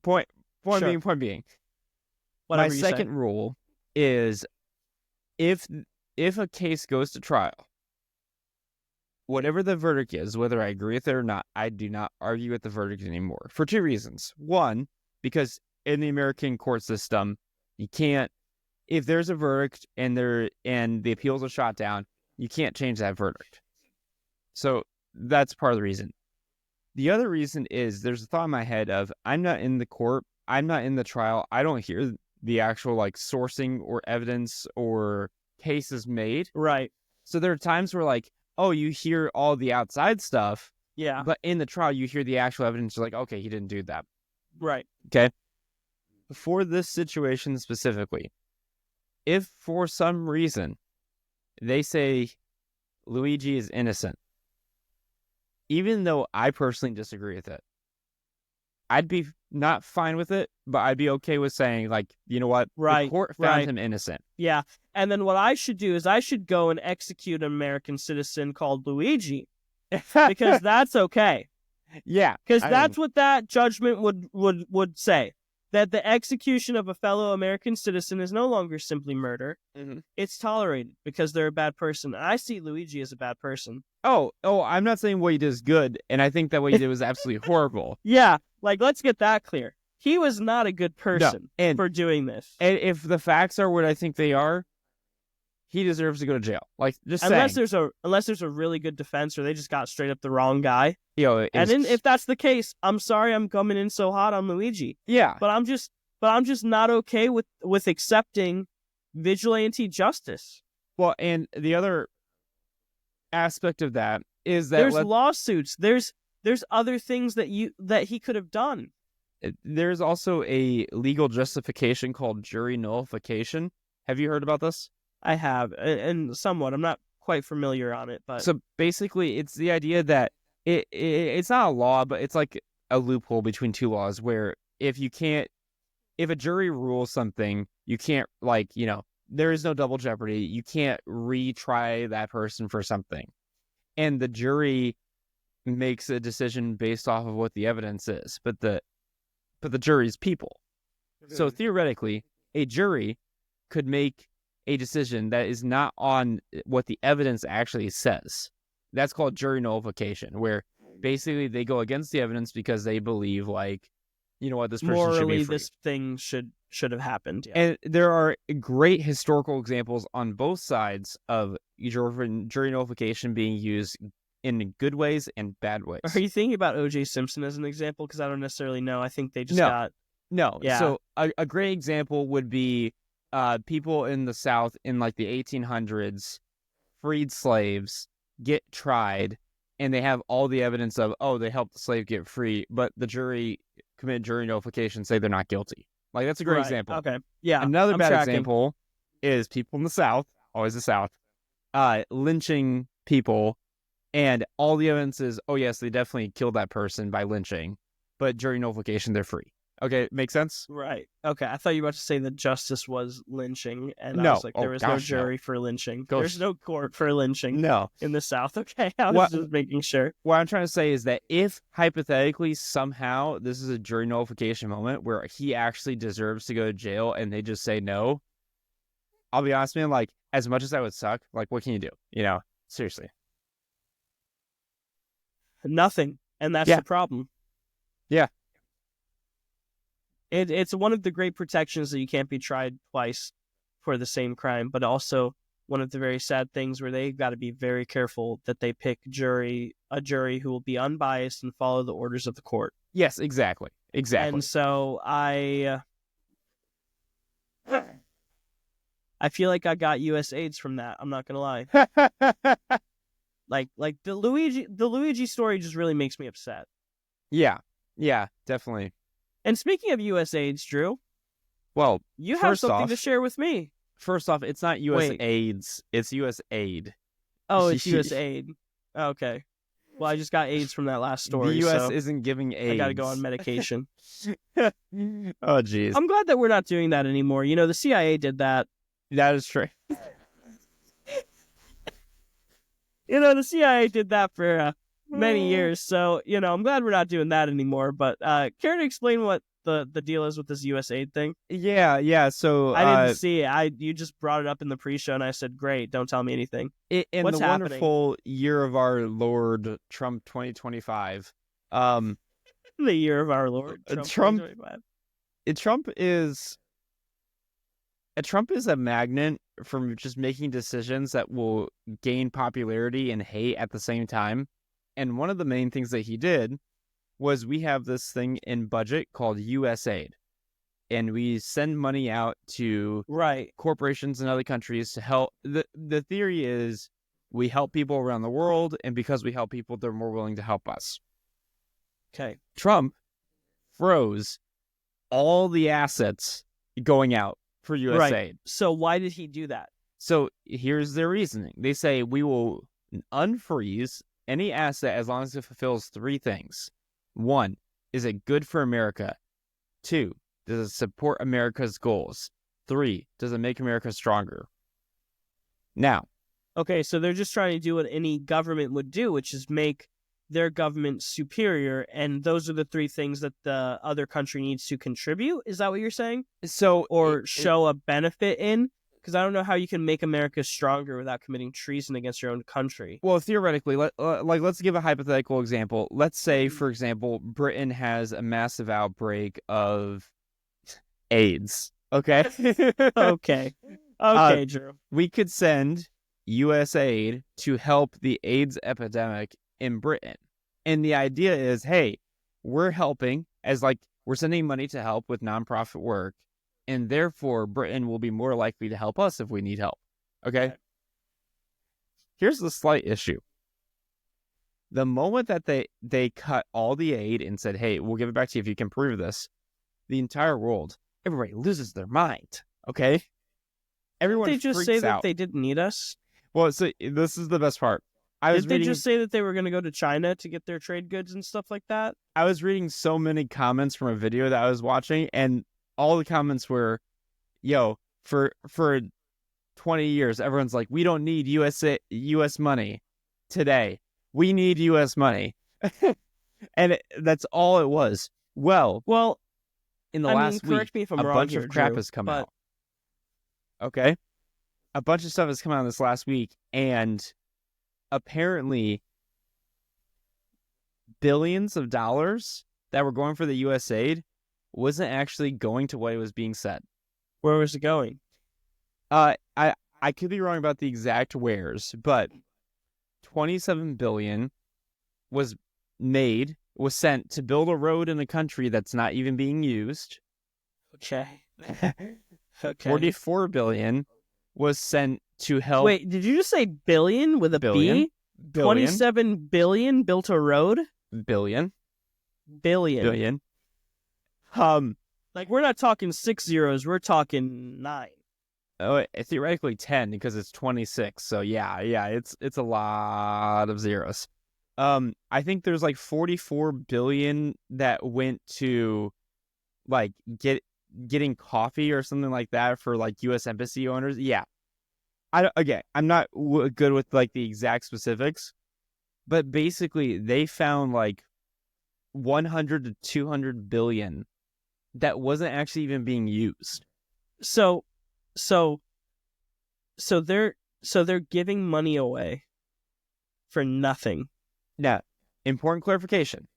Point being. Whatever my second rule is if a case goes to trial, whatever the verdict is, whether I agree with it or not, I do not argue with the verdict anymore. For two reasons. One, because in the American court system, you can't, if there's a verdict and the appeals are shot down, you can't change that verdict. So that's part of the reason. The other reason is there's a thought in my head of I'm not in the court, I'm not in the trial, I don't hear the actual sourcing or evidence or cases made. Right. So there are times where you hear all the outside stuff. Yeah. But in the trial, you hear the actual evidence. You're like, okay, he didn't do that. Right. Okay. For this situation specifically, if for some reason they say Luigi is innocent, even though I personally disagree with it, I'd be not fine with it, but I'd be okay with saying, you know what? Right. The court found him innocent. Yeah. And then what I should do is I should go and execute an American citizen called Luigi. Because that's okay. Yeah. Because that's what that judgment would say. That the execution of a fellow American citizen is no longer simply murder. Mm-hmm. It's tolerated because they're a bad person. I see Luigi as a bad person. Oh, I'm not saying what he did is good, and I think that what he did was absolutely horrible. Yeah, let's get that clear. He was not a good person for doing this. And if the facts are what I think they are, he deserves to go to jail. Unless there's a really good defense, or they just got straight up the wrong guy. If that's the case, I'm sorry I'm coming in so hot on Luigi. Yeah, but I'm just not okay with accepting vigilante justice. Well, and the other aspect of that is that there's lawsuits. There's other things that he could have done. There's also a legal justification called jury nullification. Have you heard about this? I have, and somewhat. I'm not quite familiar on it, but so basically, it's the idea that it's not a law, but it's like a loophole between two laws where if a jury rules something, you can't there is no double jeopardy. You can't retry that person for something, and the jury makes a decision based off of what the evidence is. But the jury's people. So theoretically, a jury could make a decision that is not on what the evidence actually says. That's called jury nullification, where basically they go against the evidence because they believe, this person morally should be free. This thing should have happened. Yeah. And there are great historical examples on both sides of jury nullification being used in good ways and bad ways. Are you thinking about O.J. Simpson as an example? Because I don't necessarily know. I think they just No. Yeah. So a great example would be people in the South in the 1800s freed slaves, get tried, and they have all the evidence of, they helped the slave get free, but the jury committed jury nullification, say they're not guilty. That's a great example. Okay. Yeah. Another bad example is people in the South, always the South, lynching people, and all the evidence is, oh yes, they definitely killed that person by lynching, but jury nullification, they're free. Okay, make sense? Right. Okay, I thought you were about to say that justice was lynching, and I No. was like, there was Oh, no gosh, no. jury for lynching. Gosh. There's no court for lynching No. in the South. Okay, I was just making sure. What I'm trying to say is that if hypothetically somehow this is a jury nullification moment where he actually deserves to go to jail and they just say no, I'll be honest, man, like, as much as that would suck, like, what can you do? You know, seriously. Nothing, and that's the problem. Yeah. It's one of the great protections that you can't be tried twice for the same crime, but also one of the very sad things where they've got to be very careful that they pick a jury who will be unbiased and follow the orders of the court. Yes, exactly. And so I feel like I got USAIDs from that. I'm not gonna lie. like the Luigi story just really makes me upset. Yeah, definitely. And speaking of USAIDs, Drew, well, you have something to share with me. First off, it's not USAIDs, it's USAID. Oh, it's USAID. Okay. Well, I just got AIDS from that last story. The U.S. isn't giving AIDS. I gotta go on medication. Oh, jeez. I'm glad that we're not doing that anymore. You know, the CIA did that. That is true. You know, the CIA did that for many years. So, you know, I'm glad we're not doing that anymore. But care to explain what the deal is with this USAID thing? Yeah. So I didn't see it. You just brought it up in the pre-show, and I said, "Great, don't tell me anything." What's the happening? Wonderful year of our Lord Trump 2025. The year of our Lord Trump 2025. Trump is a magnet from just making decisions that will gain popularity and hate at the same time. And one of the main things that he did was we have this thing in budget called USAID. And we send money out to corporations in other countries to help. The theory is we help people around the world, and because we help people, they're more willing to help us. Okay. Trump froze all the assets going out for USAID. Right. So why did he do that? So here's their reasoning. They say we will unfreeze any asset as long as it fulfills three things. 1, is it good for America? 2, does it support America's goals? 3, does it make America stronger? Now. Okay, so they're just trying to do what any government would do, which is make their government superior, and those are the three things that the other country needs to contribute? Is that what you're saying? Or show a benefit in? Because I don't know how you can make America stronger without committing treason against your own country. Well, theoretically, let's give a hypothetical example. Let's say, for example, Britain has a massive outbreak of AIDS. Okay? Okay, Drew. We could send USAID to help the AIDS epidemic in Britain. And the idea is, hey, we're helping we're sending money to help with nonprofit work. And therefore, Britain will be more likely to help us if we need help. Okay? Here's the slight issue. The moment that they cut all the aid and said, hey, we'll give it back to you if you can prove this, the entire world, everybody loses their mind. Okay? Everyone Did they just say that they didn't need us? Well, so this is the best part. Did they just say that they were going to go to China to get their trade goods and stuff like that? I was reading so many comments from a video that I was watching, and all the comments were, yo, for 20 years, everyone's like, we don't need U.S. money today. We need U.S. money. And that's all it was. Well, in the last week, a bunch of crap has come out. Okay? A bunch of stuff has come out this last week, and apparently billions of dollars that were going for the USAID wasn't actually going to what it was being said. Where was it going? I could be wrong about the exact wheres, but $27 billion was sent to build a road in a country that's not even being used. Okay. $44 billion was sent to help. Wait, did you just say billion with a billion? B? 27 billion built a road? Billion. Like, we're not talking 6 zeros, we're talking 9. theoretically 10 because it's 26. So yeah, it's a lot of zeros. I think there's like 44 billion that went to like getting coffee or something like that for like U.S. embassy owners. Yeah, I'm not good with like the exact specifics, but basically they found like 100 to 200 billion that wasn't actually even being used. So they're giving money away for nothing. Now, important clarification.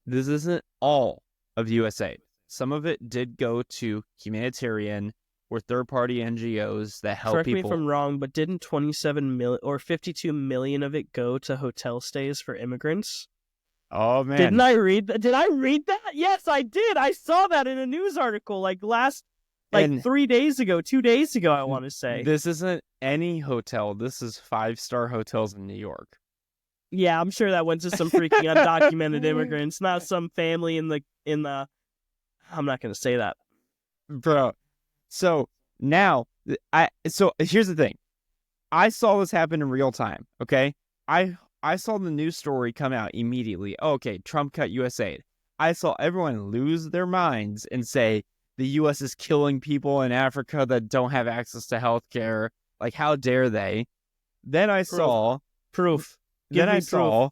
This isn't all of USAID. Some of it did go to humanitarian or third-party NGOs that help people. Correct me if I'm wrong, but didn't 27 million or 52 million of it go to hotel stays for immigrants? Oh man! Didn't I read that? Did I read that? Yes, I did. I saw that in a news article like 3 days ago, 2 days ago. I want to say this isn't any hotel. This is 5-star hotels in New York. Yeah, I'm sure that went to some freaking undocumented immigrants, not some family in the. I'm not going to say that, bro. So now, so here's the thing. I saw this happen in real time. Okay, I saw the news story come out immediately. Oh, okay, Trump cut USAID. I saw everyone lose their minds and say the U.S. is killing people in Africa that don't have access to healthcare. Like, how dare they? Then I saw proof. Then I saw,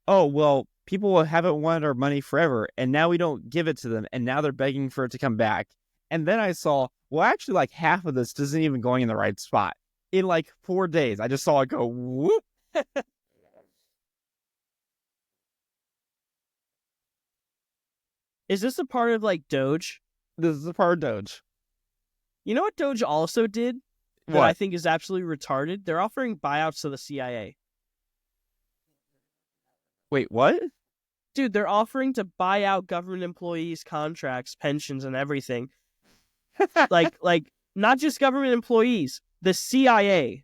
oh, well, people haven't wanted our money forever, and now we don't give it to them, and now they're begging for it to come back. And then I saw, well, actually, like, half of this isn't even going in the right spot. In, like, 4 days, I just saw it go, whoop. Is this a part of, like, Doge? This is a part of Doge. You know what Doge also did? That I think is absolutely retarded? They're offering buyouts to the CIA. Wait, what? Dude, they're offering to buy out government employees' contracts, pensions, and everything. like, not just government employees, the CIA.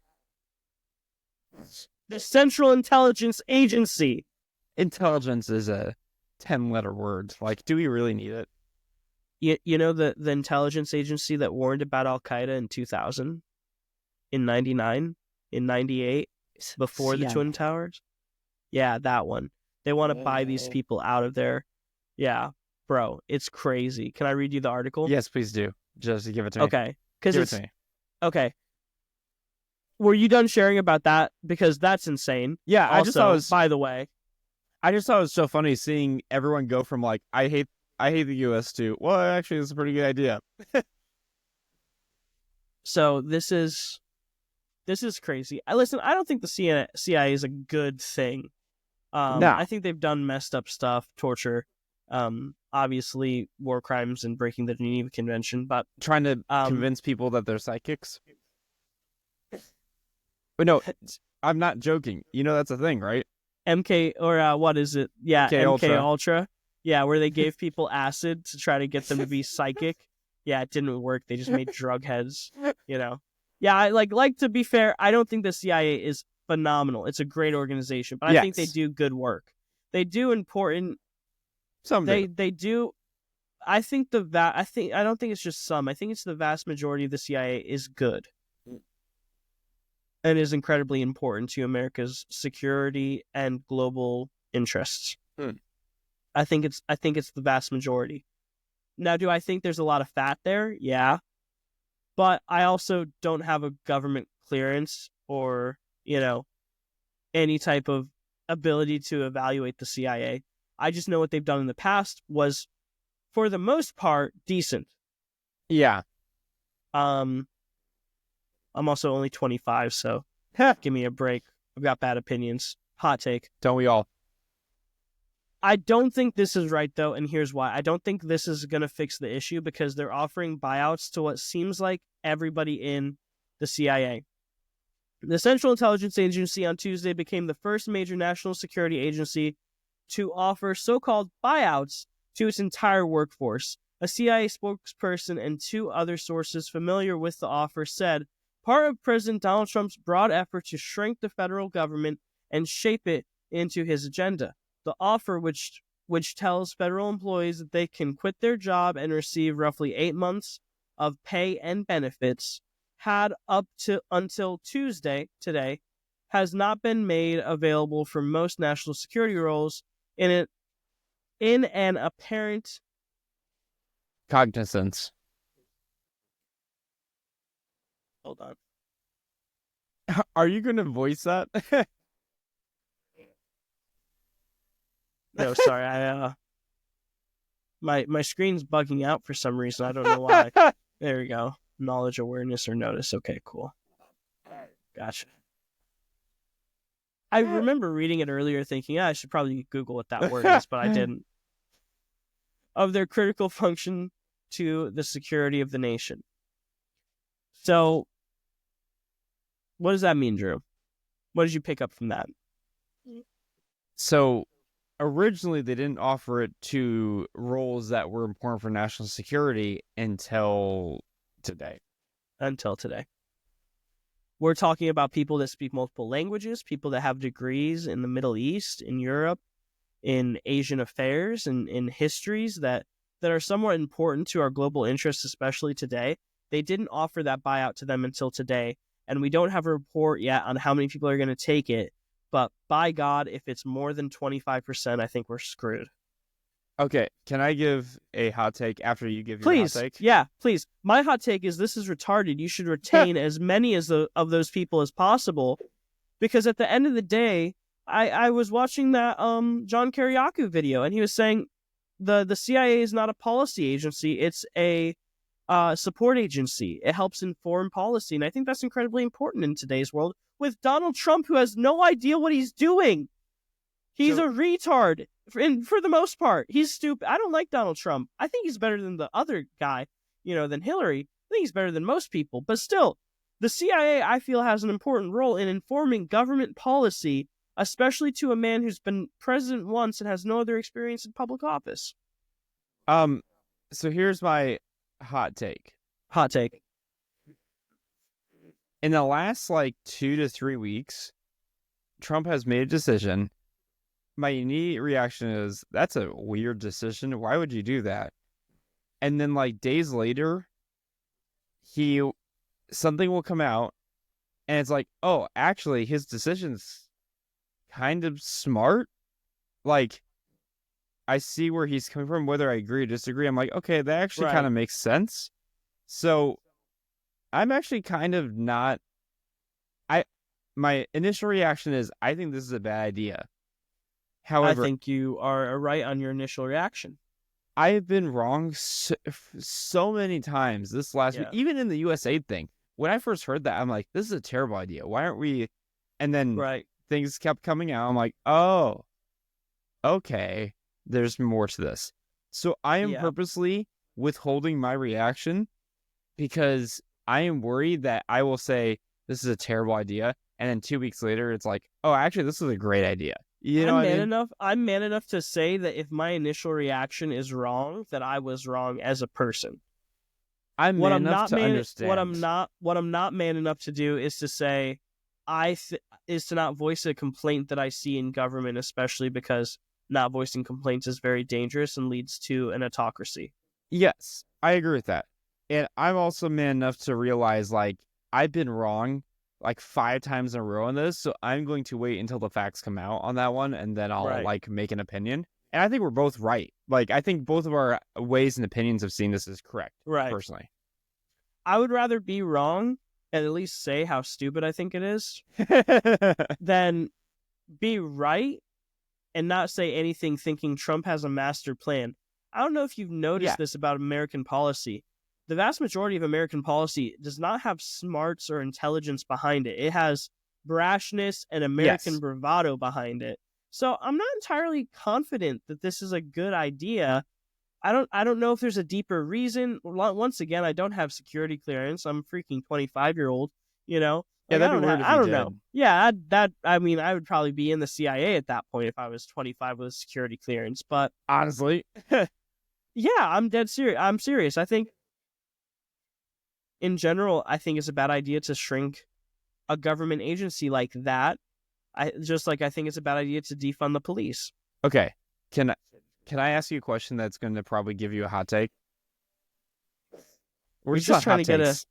The Central Intelligence Agency. Intelligence is a 10-letter word. Like, do we really need it? You know the intelligence agency that warned about Al-Qaeda in 2000? In 99? In 98? Before the Twin Towers? Yeah, that one. They want to buy these people out of there. Yeah, bro, it's crazy. Can I read you the article? Yes, please do. Just give it to me. Okay. Okay. Were you done sharing about that? Because that's insane. Yeah, also, I just thought it was, by the way, I just thought it was so funny seeing everyone go from like, I hate the U.S. to, well, actually, it's a pretty good idea. So this is crazy. I don't think the CIA is a good thing. No. I think they've done messed up stuff, torture, obviously war crimes and breaking the Geneva Convention, but trying to convince people that they're psychics. But no, I'm not joking. You know that's a thing, right? MK or what is it? Yeah, MK Ultra. Yeah, where they gave people acid to try to get them to be psychic. Yeah, it didn't work. They just made drug heads. You know. Yeah, I like to be fair. I don't think the CIA is phenomenal. It's a great organization, but I think they do good work. They do important. Some they do. I think I don't think it's just some. I think it's the vast majority of the CIA is good, and is incredibly important to America's security and global interests. I think it's the vast majority. Now, do I think there's a lot of fat there? Yeah, but I also don't have a government clearance or any type of ability to evaluate the CIA. I just know what they've done in the past was, for the most part, decent. Yeah. I'm also only 25, so give me a break. I've got bad opinions. Hot take. Don't we all? I don't think this is right, though, and here's why. I don't think this is going to fix the issue because they're offering buyouts to what seems like everybody in the CIA. The Central Intelligence Agency on Tuesday became the first major national security agency to offer so-called buyouts to its entire workforce. A CIA spokesperson and 2 other sources familiar with the offer said, part of President Donald Trump's broad effort to shrink the federal government and shape it into his agenda. The offer, which tells federal employees that they can quit their job and receive roughly 8 months of pay and benefits, had up to until Tuesday today has not been made available for most national security roles in an apparent cognizance. Hold on. Are you going to voice that? No, sorry. My screen's bugging out for some reason. I don't know why. There we go. Knowledge, awareness, or notice. Okay, cool. Gotcha. I remember reading it earlier thinking, I should probably Google what that word is, but I didn't. Of their critical function to the security of the nation. So, what does that mean, Drew? What did you pick up from that? So, originally they didn't offer it to roles that were important for national security until today. We're talking about people that speak multiple languages, people that have degrees in the Middle East, in Europe, in Asian affairs, and in histories that are somewhat important to our global interests, especially today. They didn't offer that buyout to them until today, and we don't have a report yet on how many people are going to take it. But by God, if it's more than 25%, I think we're screwed. Okay, can I give a hot take after you give your hot take? Yeah, please. My hot take is this is retarded. You should retain as many of those people as possible, because at the end of the day, I was watching that John Kiriakou video, and he was saying the CIA is not a policy agency; it's a support agency. It helps inform policy, and I think that's incredibly important in today's world with Donald Trump, who has no idea what he's doing. He's a retard, for the most part. He's stupid. I don't like Donald Trump. I think he's better than the other guy, than Hillary. I think he's better than most people. But still, the CIA, I feel, has an important role in informing government policy, especially to a man who's been president once and has no other experience in public office. So here's my hot take. In the last 2 to 3 weeks, Trump has made a decision. My immediate reaction is, that's a weird decision. Why would you do that? And then days later, something will come out and it's oh, actually his decision's kind of smart. I see where he's coming from, whether I agree or disagree. I'm okay, that actually kind of makes sense. So I'm actually kind of not, my initial reaction is, I think this is a bad idea. However, I think you are right on your initial reaction. I have been wrong so many times this last week, even in the USAID thing. When I first heard that, I'm this is a terrible idea. Why aren't we? And then things kept coming out. I'm oh, okay, there's more to this. So I am purposely withholding my reaction because I am worried that I will say this is a terrible idea. And then 2 weeks later, it's oh, actually, this is a great idea. I'm man enough to say that if my initial reaction is wrong, that I was wrong as a person. I'm man enough to understand. What I'm not man enough to do is to say, is to not voice a complaint that I see in government, especially because not voicing complaints is very dangerous and leads to an autocracy. Yes, I agree with that. And I'm also man enough to realize I've been wrong 5 times in a row on this, so I'm going to wait until the facts come out on that one, and then I'll make an opinion. And I think we're both right. I think both of our ways and opinions of seeing this is correct. Personally, I would rather be wrong and at least say how stupid I think it is than be right and not say anything thinking Trump has a master plan. I don't know if you've noticed this about American policy. The vast majority of American policy does not have smarts or intelligence behind it. It has brashness and American bravado behind it. So I'm not entirely confident that this is a good idea. I don't know if there's a deeper reason. Once again, I don't have security clearance. I'm a freaking 25-year-old, Yeah, that'd be weird if you I don't did. know. Yeah, I would probably be in the CIA at that point if I was 25 with a security clearance. But honestly, yeah, I'm dead serious. I'm serious. I think in general, I think it's a bad idea to shrink a government agency like that. I think it's a bad idea to defund the police. Okay. Can I ask you a question that's going to probably give you a hot take? We're just trying to get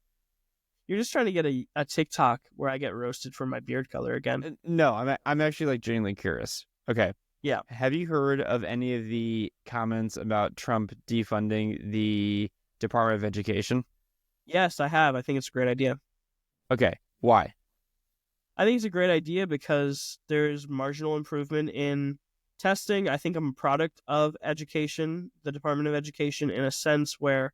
You're just trying to get a TikTok where I get roasted for my beard color again. No, I'm actually like genuinely curious. Okay. Yeah. Have you heard of any of the comments about Trump defunding the Department of Education? Yes, I have. I think it's a great idea. Okay. Why? I think it's a great idea because there's marginal improvement in testing. I think I'm a product of education, the Department of Education, in a sense where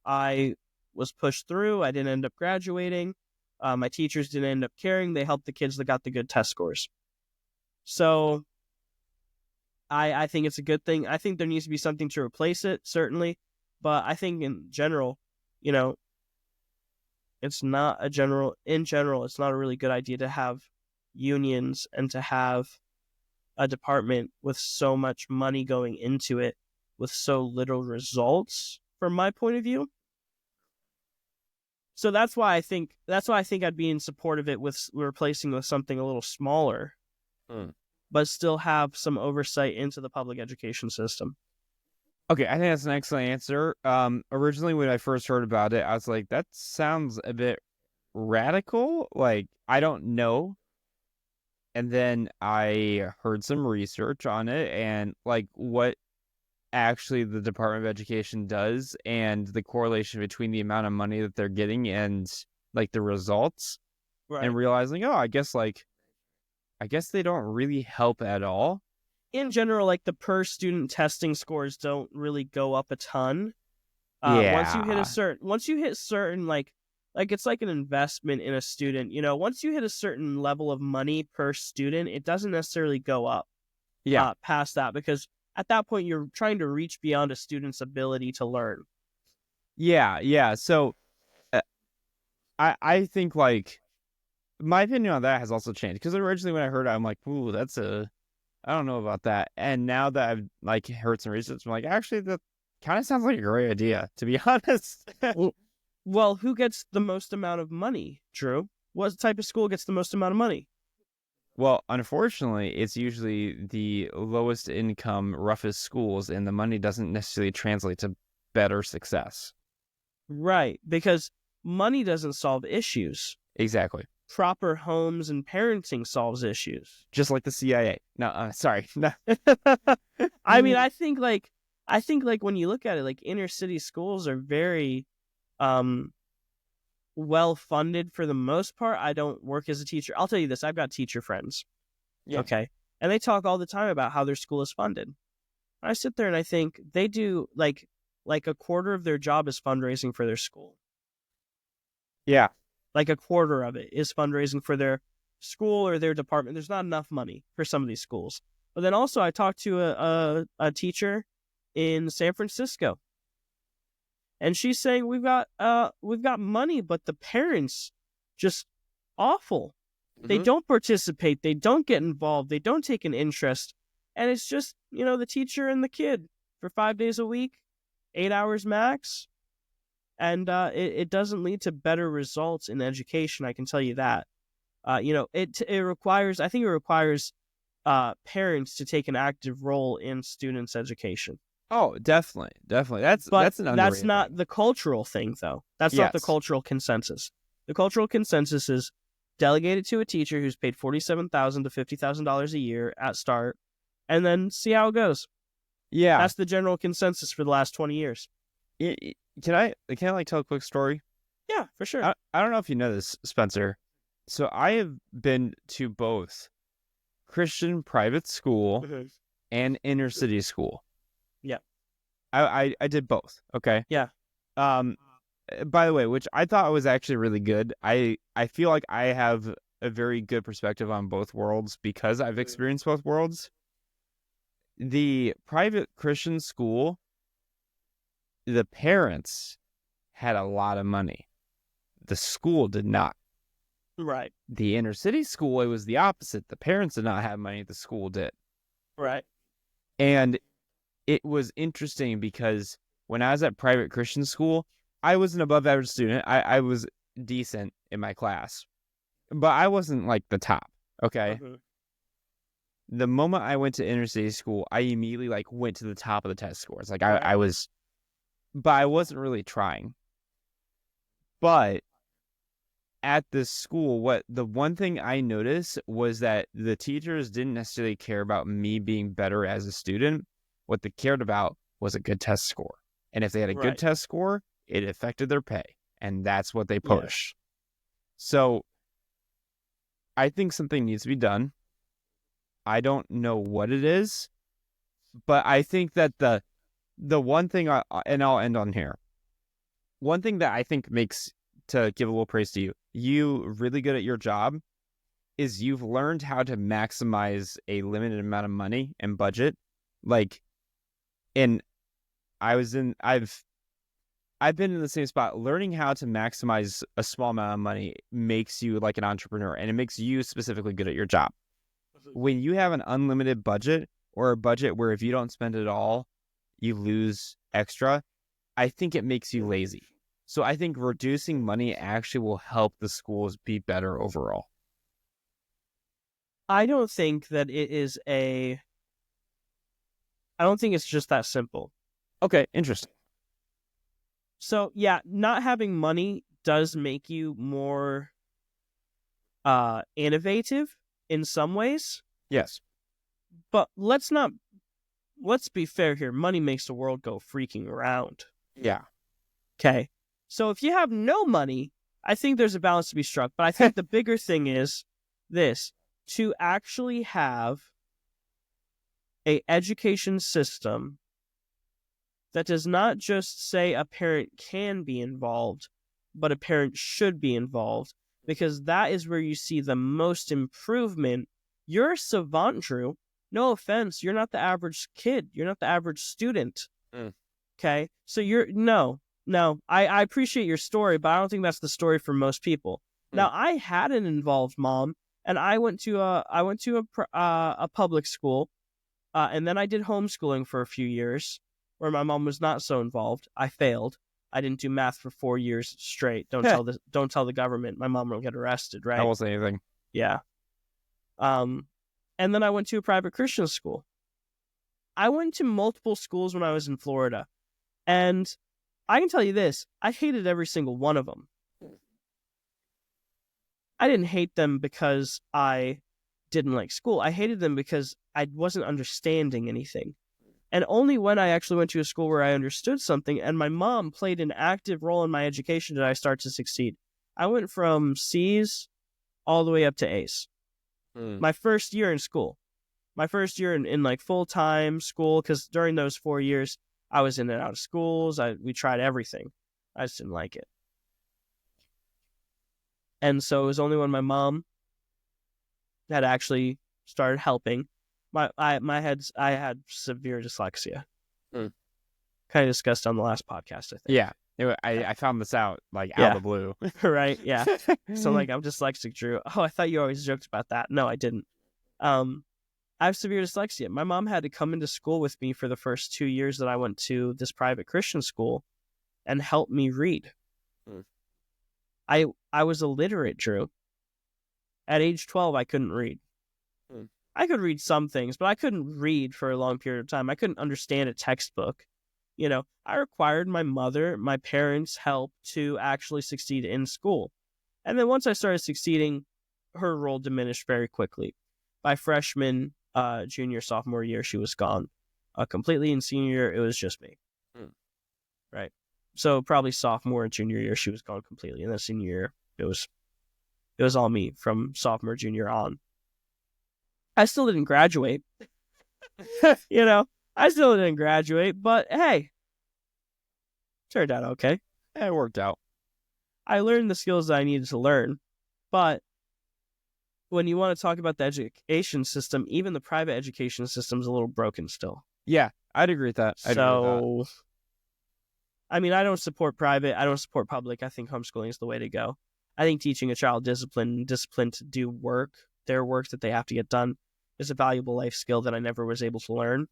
I was pushed through. I didn't end up graduating. My teachers didn't end up caring. They helped the kids that got the good test scores. So I think it's a good thing. I think there needs to be something to replace it, certainly. But I think in general, it's not in general, it's not a really good idea to have unions and to have a department with so much money going into it with so little results from my point of view. So that's why I think I'd be in support of it with replacing with something a little smaller, but still have some oversight into the public education system. Okay, I think that's an excellent answer. Originally when I first heard about it, I was like, that sounds a bit radical. Like, I don't know. And then I heard some research on it and like what actually the Department of Education does and the correlation between the amount of money that they're getting and like the results, Right. And realizing, I guess they don't really help at all. In general, like the per student testing scores don't really go up a ton. Yeah. Once you hit certain like it's like an investment in a student. Once you hit a certain level of money per student, it doesn't necessarily go up. Yeah. Past that, because at that point you're trying to reach beyond a student's ability to learn. Yeah. So I think like my opinion on that has also changed because originally when I heard it, I'm like, ooh, I don't know about that. And now that I've like heard some research, I'm like, actually, that kind of sounds like a great idea, to be honest. Well, who gets the most amount of money, Drew? What type of school gets the most amount of money? Well, unfortunately, it's usually the lowest income, roughest schools, and the money doesn't necessarily translate to better success. Right, because money doesn't solve issues. Exactly. Proper homes and parenting solves issues. Just like the CIA. No, sorry. No. I mean, I think like when you look at it, like inner city schools are very well funded for the most part. I don't work as a teacher. I'll tell you this, I've got teacher friends. Yeah. Okay. And they talk all the time about how their school is funded. I sit there and I think they do like a quarter of their job is fundraising for their school. Yeah. Like a quarter of it is fundraising for their school or their department. There's not enough money for some of these schools. But then also I talked to a teacher in San Francisco. And she's saying we've got money, but the parents just awful. Mm-hmm. They don't participate, they don't get involved, they don't take an interest. And it's just, the teacher and the kid for 5 days a week, 8 hours max. And it doesn't lead to better results in education, I can tell you that. It requires parents to take an active role in students' education. Oh, definitely. That's an underrated that's not thing. The cultural thing, though. That's not the cultural consensus. The cultural consensus is delegate it to a teacher who's paid $47,000 to $50,000 a year at start, and then see how it goes. Yeah, that's the general consensus for the last 20 years. Can I like tell a quick story? Yeah, for sure. I don't know if you know this, Spencer. So I have been to both Christian private school and inner city school. Yeah. I did both. Okay. Yeah. By the way, which I thought was actually really good. I feel like I have a very good perspective on both worlds because I've experienced both worlds. The private Christian school, the parents had a lot of money. The school did not. Right. The inner city school, it was the opposite. The parents did not have money. The school did. Right. And it was interesting because when I was at private Christian school, I was an above average student. I was decent in my class, but I wasn't like the top. Okay. The moment I went to inner city school, I immediately like went to the top of the test scores. Like I was, but I wasn't really trying. But at this school, what the one thing I noticed was that the teachers didn't necessarily care about me being better as a student. What they cared about was a good test score. And if they had a good test score, it affected their pay. And that's what they push. So I think something needs to be done. I don't know what it is, but I think that the one thing, and I'll end on here. One thing that I think makes, to give a little praise to you really good at your job is you've learned how to maximize a limited amount of money and budget. Like, and I've been in the same spot. Learning how to maximize a small amount of money makes you like an entrepreneur, and it makes you specifically good at your job. When you have an unlimited budget, or a budget where if you don't spend it all, you lose extra, I think it makes you lazy. So I think reducing money actually will help the schools be better overall. I don't think that it is I don't think it's just that simple. Okay, interesting. So, yeah, not having money does make you more innovative in some ways. Yes. But let's be fair here. Money makes the world go freaking around. Yeah. Okay. So if you have no money, I think there's a balance to be struck. But I think the bigger thing is this: to actually have a education system that does not just say a parent can be involved, but a parent should be involved, because that is where you see the most improvement. You're a savant, Drew. No offense. You're not the average kid. You're not the average student. Okay? So No, I appreciate your story, but I don't think that's the story for most people. Now, I had an involved mom, and I went to a public school, and then I did homeschooling for a few years, where my mom was not so involved. I failed. I didn't do math for 4 years straight. Don't tell the government. My mom will get arrested, right? I won't say anything. Yeah. And then I went to a private Christian school. I went to multiple schools when I was in Florida, and I can tell you this: I hated every single one of them. I didn't hate them because I didn't like school. I hated them because I wasn't understanding anything. And only when I actually went to a school where I understood something and my mom played an active role in my education did I start to succeed. I went from C's all the way up to A's. My first year in school. My first year in like full-time school, because during those 4 years, I was in and out of schools. We tried everything. I just didn't like it. And so it was only when my mom had actually started helping. I had severe dyslexia. Kind of discussed on the last podcast, I think. Yeah. I found this out out of the blue. Right, yeah. So I'm dyslexic, Drew. Oh, I thought you always joked about that. No, I didn't. I have severe dyslexia. My mom had to come into school with me for the first 2 years that I went to this private Christian school and help me read. I was illiterate, Drew. At age 12, I couldn't read. I could read some things, but I couldn't read for a long period of time. I couldn't understand a textbook. I required my parents' help to actually succeed in school. And then once I started succeeding, her role diminished very quickly. By freshman, junior, sophomore year, she was gone completely. In senior year, it was just me. Right. So probably sophomore and junior year, she was gone completely. And then senior year, it was all me from sophomore, junior on. I still didn't graduate. I still didn't graduate, but hey, turned out okay. It worked out. I learned the skills that I needed to learn, but when you want to talk about the education system, even the private education system is a little broken still. Yeah, I'd agree with that. I mean, I don't support private. I don't support public. I think homeschooling is the way to go. I think teaching a child discipline to do their work that they have to get done, is a valuable life skill that I never was able to learn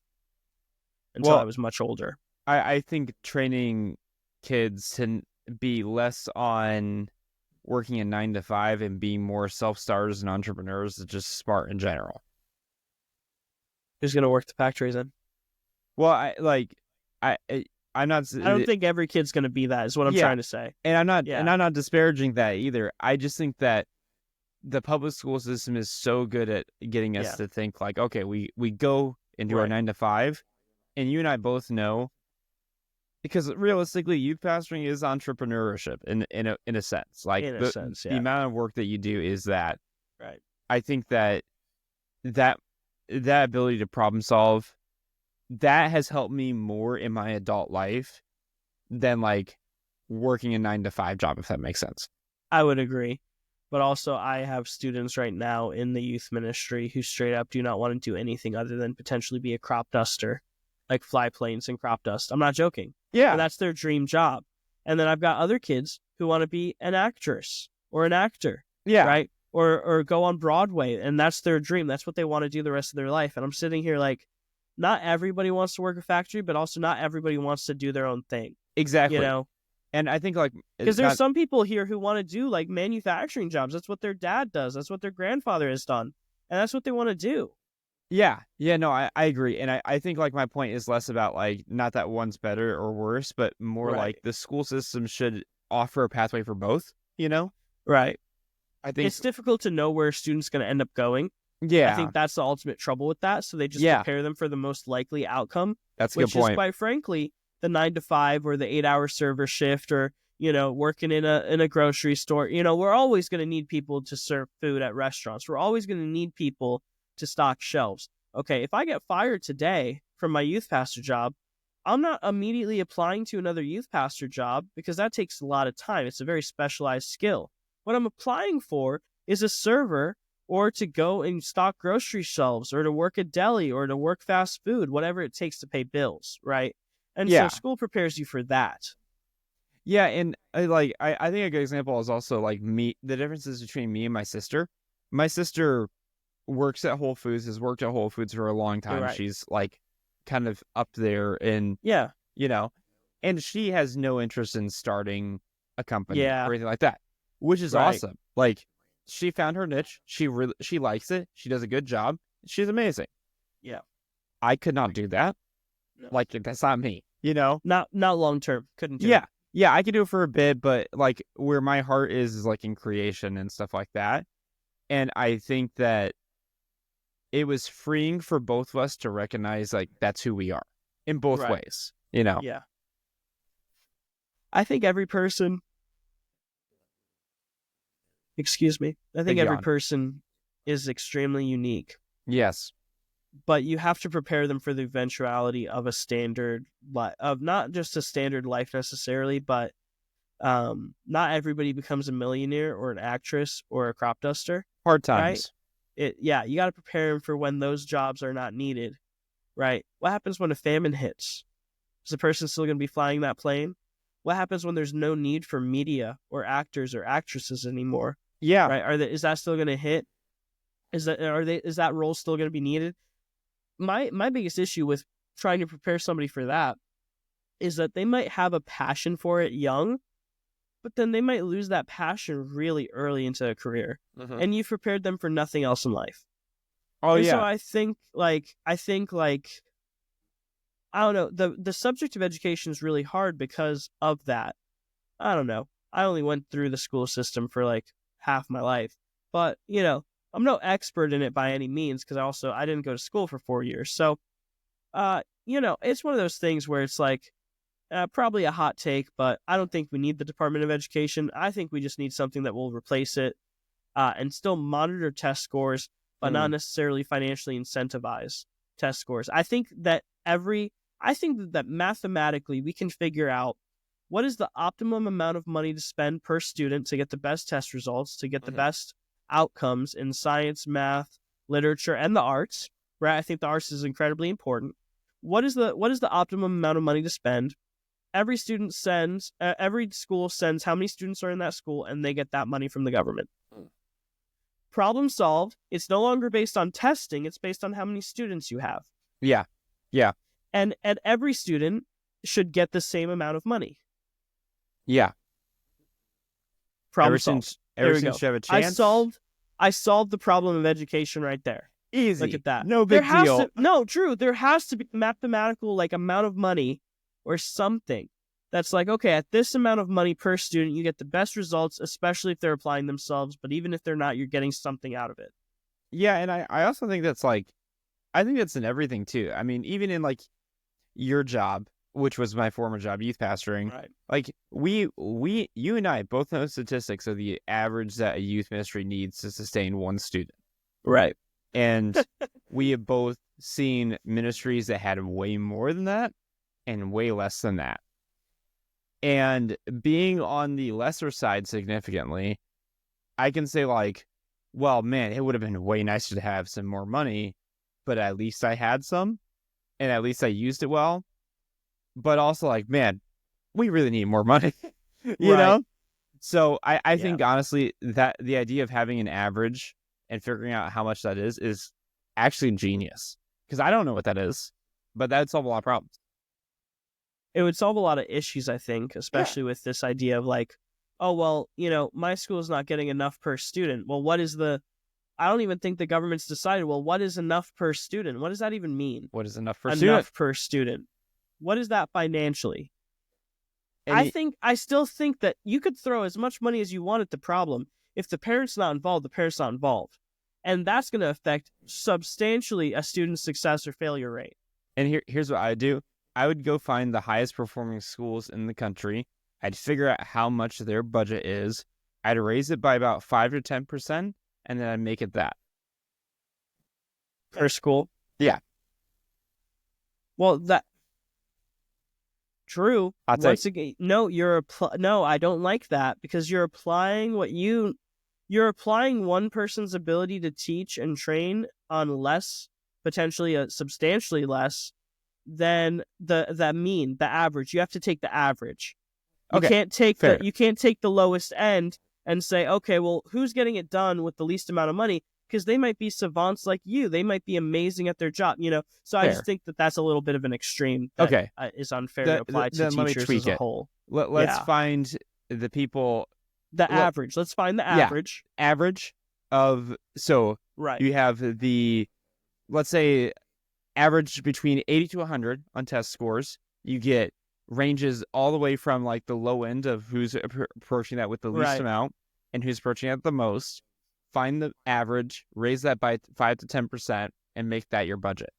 until I was much older. I think training kids to be less on working a 9 to 5 and being more self-starters and entrepreneurs is just smart in general. Who's going to work the factories then? Well, I'm not. I don't think every kid's going to be that. Is what I'm trying to say. And I'm not disparaging that either. I just think that the public school system is so good at getting us to think like, okay, we go into our 9 to 5, and you and I both know, because realistically, youth pastoring is entrepreneurship in a sense. Like the amount of work that you do is that. Right. I think that ability to problem solve, that has helped me more in my adult life than like working a 9 to 5 job, if that makes sense. I would agree. But also, I have students right now in the youth ministry who straight up do not want to do anything other than potentially be a crop duster, like fly planes and crop dust. I'm not joking. Yeah. And that's their dream job. And then I've got other kids who want to be an actress or an actor. Yeah. Right? Or go on Broadway, and that's their dream. That's what they want to do the rest of their life. And I'm sitting here like, not everybody wants to work a factory, but also not everybody wants to do their own thing. Exactly. You know? And I think like... Because there's some people here who want to do like manufacturing jobs. That's what their dad does. That's what their grandfather has done. And that's what they want to do. Yeah. Yeah, no, I agree. And I think like my point is less about like, not that one's better or worse, but more like the school system should offer a pathway for both, you know? Right. I think it's difficult to know where a student's going to end up going. Yeah. I think that's the ultimate trouble with that. So they just prepare them for the most likely outcome. That's a good point. Which is, quite frankly, the 9 to 5 or the 8-hour server shift, or, you know, working in a grocery store. You know, we're always going to need people to serve food at restaurants. We're always going to need people to stock shelves. Okay, if I get fired today from my youth pastor job, I'm not immediately applying to another youth pastor job because that takes a lot of time. It's a very specialized skill. What I'm applying for is a server, or to go and stock grocery shelves, or to work at deli, or to work fast food, whatever it takes to pay bills, right? And so school prepares you for that. Yeah, and I think a good example is also like me. The differences between me and my sister. My sister works at Whole Foods, has worked at Whole Foods for a long time. Right. She's like kind of up there in, you know, and she has no interest in starting a company or anything like that. Which is awesome. Like, she found her niche. She likes it. She does a good job. She's amazing. Yeah. I could not do that. No. Like, that's not me, you know? Not long term. Couldn't do it. Yeah, I could do it for a bit, but like where my heart is like in creation and stuff like that. And I think that it was freeing for both of us to recognize like that's who we are in both ways, you know? Yeah. I think every person... Excuse me. I think every person is extremely unique. Yes. But you have to prepare them for the eventuality of a standard, of not just a standard life necessarily, but not everybody becomes a millionaire or an actress or a crop duster. Hard times. Right? You got to prepare them for when those jobs are not needed, right? What happens when a famine hits? Is the person still going to be flying that plane? What happens when there's no need for media or actors or actresses anymore? Yeah. Right. Is that still going to hit? Is that role still going to be needed? My biggest issue with trying to prepare somebody for that is that they might have a passion for it young, but then they might lose that passion really early into a career, and you've prepared them for nothing else in life. Oh, and yeah. So I think I don't know, the subject of education is really hard because of that. I don't know. I only went through the school system for like half my life, but you know, I'm no expert in it by any means, because I didn't go to school for 4 years. So, you know, it's one of those things where it's like, probably a hot take, but I don't think we need the Department of Education. I think we just need something that will replace it, and still monitor test scores, but not necessarily financially incentivize test scores. I think that mathematically we can figure out what is the optimum amount of money to spend per student to get the best test results, to get the best outcomes in science, math, literature, and the arts, right? I think the arts is incredibly important. What is the optimum amount of money to spend? Every school sends how many students are in that school, and they get that money from the government. Problem solved. It's no longer based on testing. It's based on how many students you have. Yeah. Yeah. And every student should get the same amount of money. Yeah. Problem solved. Ever since you have a chance. I solved the problem of education right there. Easy. Look at that. No big deal. There has to be mathematical like amount of money, or something that's like, okay, at this amount of money per student, you get the best results, especially if they're applying themselves. But even if they're not, you're getting something out of it. Yeah, and I also think that's like, I think that's in everything too. I mean, even in like your job, which was my former job, youth pastoring, Right. like you and I both know statistics of the average that a youth ministry needs to sustain one student. Right. And we have both seen ministries that had way more than that and way less than that. And being on the lesser side significantly, I can say like, well, man, it would have been way nicer to have some more money, but at least I had some, and at least I used it well. But also like, man, we really need more money, you know? So I think honestly that the idea of having an average and figuring out how much that is actually genius. Because I don't know what that is, but that would solve a lot of problems. It would solve a lot of issues, I think, especially with this idea of like, oh, well, you know, my school is not getting enough per student. Well, what is I don't even think the government's decided, well, what is enough per student? What does that even mean? What is enough per enough student? per student. What is that financially? And I still think that you could throw as much money as you want at the problem. If the parent's not involved, the parent's not involved. And that's going to affect substantially a student's success or failure rate. And here's what I do. I would go find the highest performing schools in the country. I'd figure out how much their budget is. I'd raise it by about 5 to 10%, and then I'd make it that. Per school? Yeah. Well, that... True. I'll Once again, no, no, I don't like that, because you're applying you're applying one person's ability to teach and train on less, potentially substantially less than the average. You have to take the average. You can't take the lowest end and say, okay, well, who's getting it done with the least amount of money? Because they might be savants like you. They might be amazing at their job, you know? So I just think that that's a little bit of an extreme that is unfair to apply to teachers as a whole. Let's find the people... average. Let's find the average. Yeah, average of... So you have let's say, average between 80 to 100 on test scores. You get ranges all the way from like the low end of who's approaching that with the least amount and who's approaching it the most. Find the average, raise that by 5 to 10%, and make that your budget.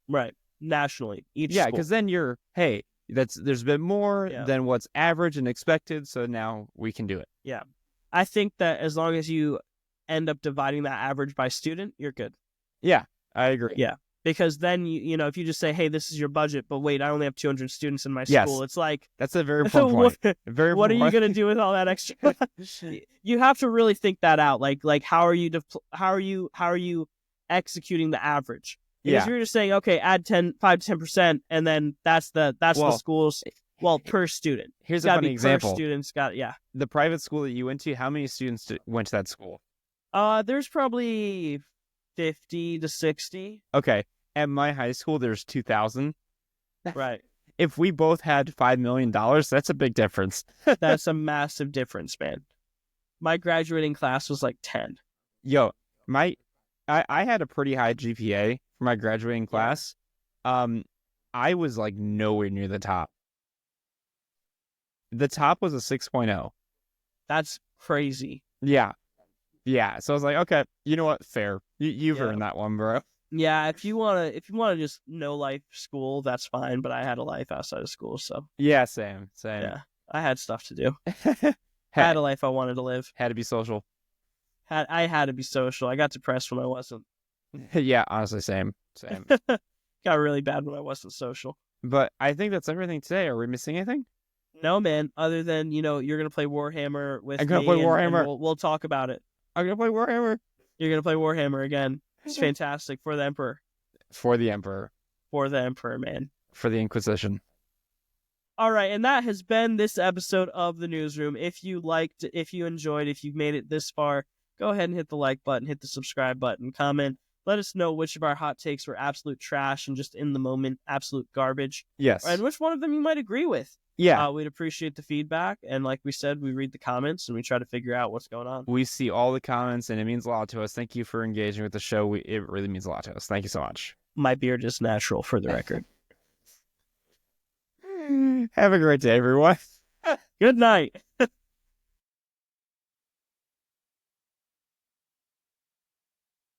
Right. Nationally. Each school. Because then there's a bit more than what's average and expected, so now we can do it. Yeah. I think that as long as you end up dividing that average by student, you're good. Yeah, I agree. Yeah. Because then, you know, if you just say, hey, this is your budget, but wait, I only have 200 students in my school, it's like... That's a very important point. What are you going to do with all that extra? You have to really think that out. Like how are you executing the average? Because you're just saying, okay, add 5 to 10%, and then that's the school's, per student. Here's a funny example. Per students The private school that you went to, how many students went to that school? There's probably 50 to 60. Okay. At my high school, there's 2,000. Right. If we both had $5 million, that's a big difference. That's a massive difference, man. My graduating class was like 10. Yo, I had a pretty high GPA for my graduating class. I was like nowhere near the top. The top was a 6.0. That's crazy. Yeah. Yeah. So I was like, okay, you know what? Fair. You've earned that one, bro. Yeah, if you wanna just no life school, that's fine. But I had a life outside of school, so yeah, same. Yeah, I had stuff to do. Had a life I wanted to live. Had to be social. I had to be social. I got depressed when I wasn't. Yeah, honestly, same. Got really bad when I wasn't social. But I think that's everything today. Are we missing anything? No, man. Other than you're gonna play Warhammer with me. I'm gonna play Warhammer. And we'll talk about it. I'm gonna play Warhammer. You're gonna play Warhammer again. It's fantastic for the Emperor. For the Emperor. For the Emperor, man. For the Inquisition. All right, and that has been this episode of The Newsroom. If you liked, if you enjoyed, if you've made it this far, go ahead and hit the like button, hit the subscribe button, comment. Let us know which of our hot takes were absolute trash and just in the moment, absolute garbage. Yes. And which one of them you might agree with. Yeah. We'd appreciate the feedback. And like we said, we read the comments and we try to figure out what's going on. We see all the comments and it means a lot to us. Thank you for engaging with the show. It really means a lot to us. Thank you so much. My beard is natural, for the record. Have a great day, everyone. Good night.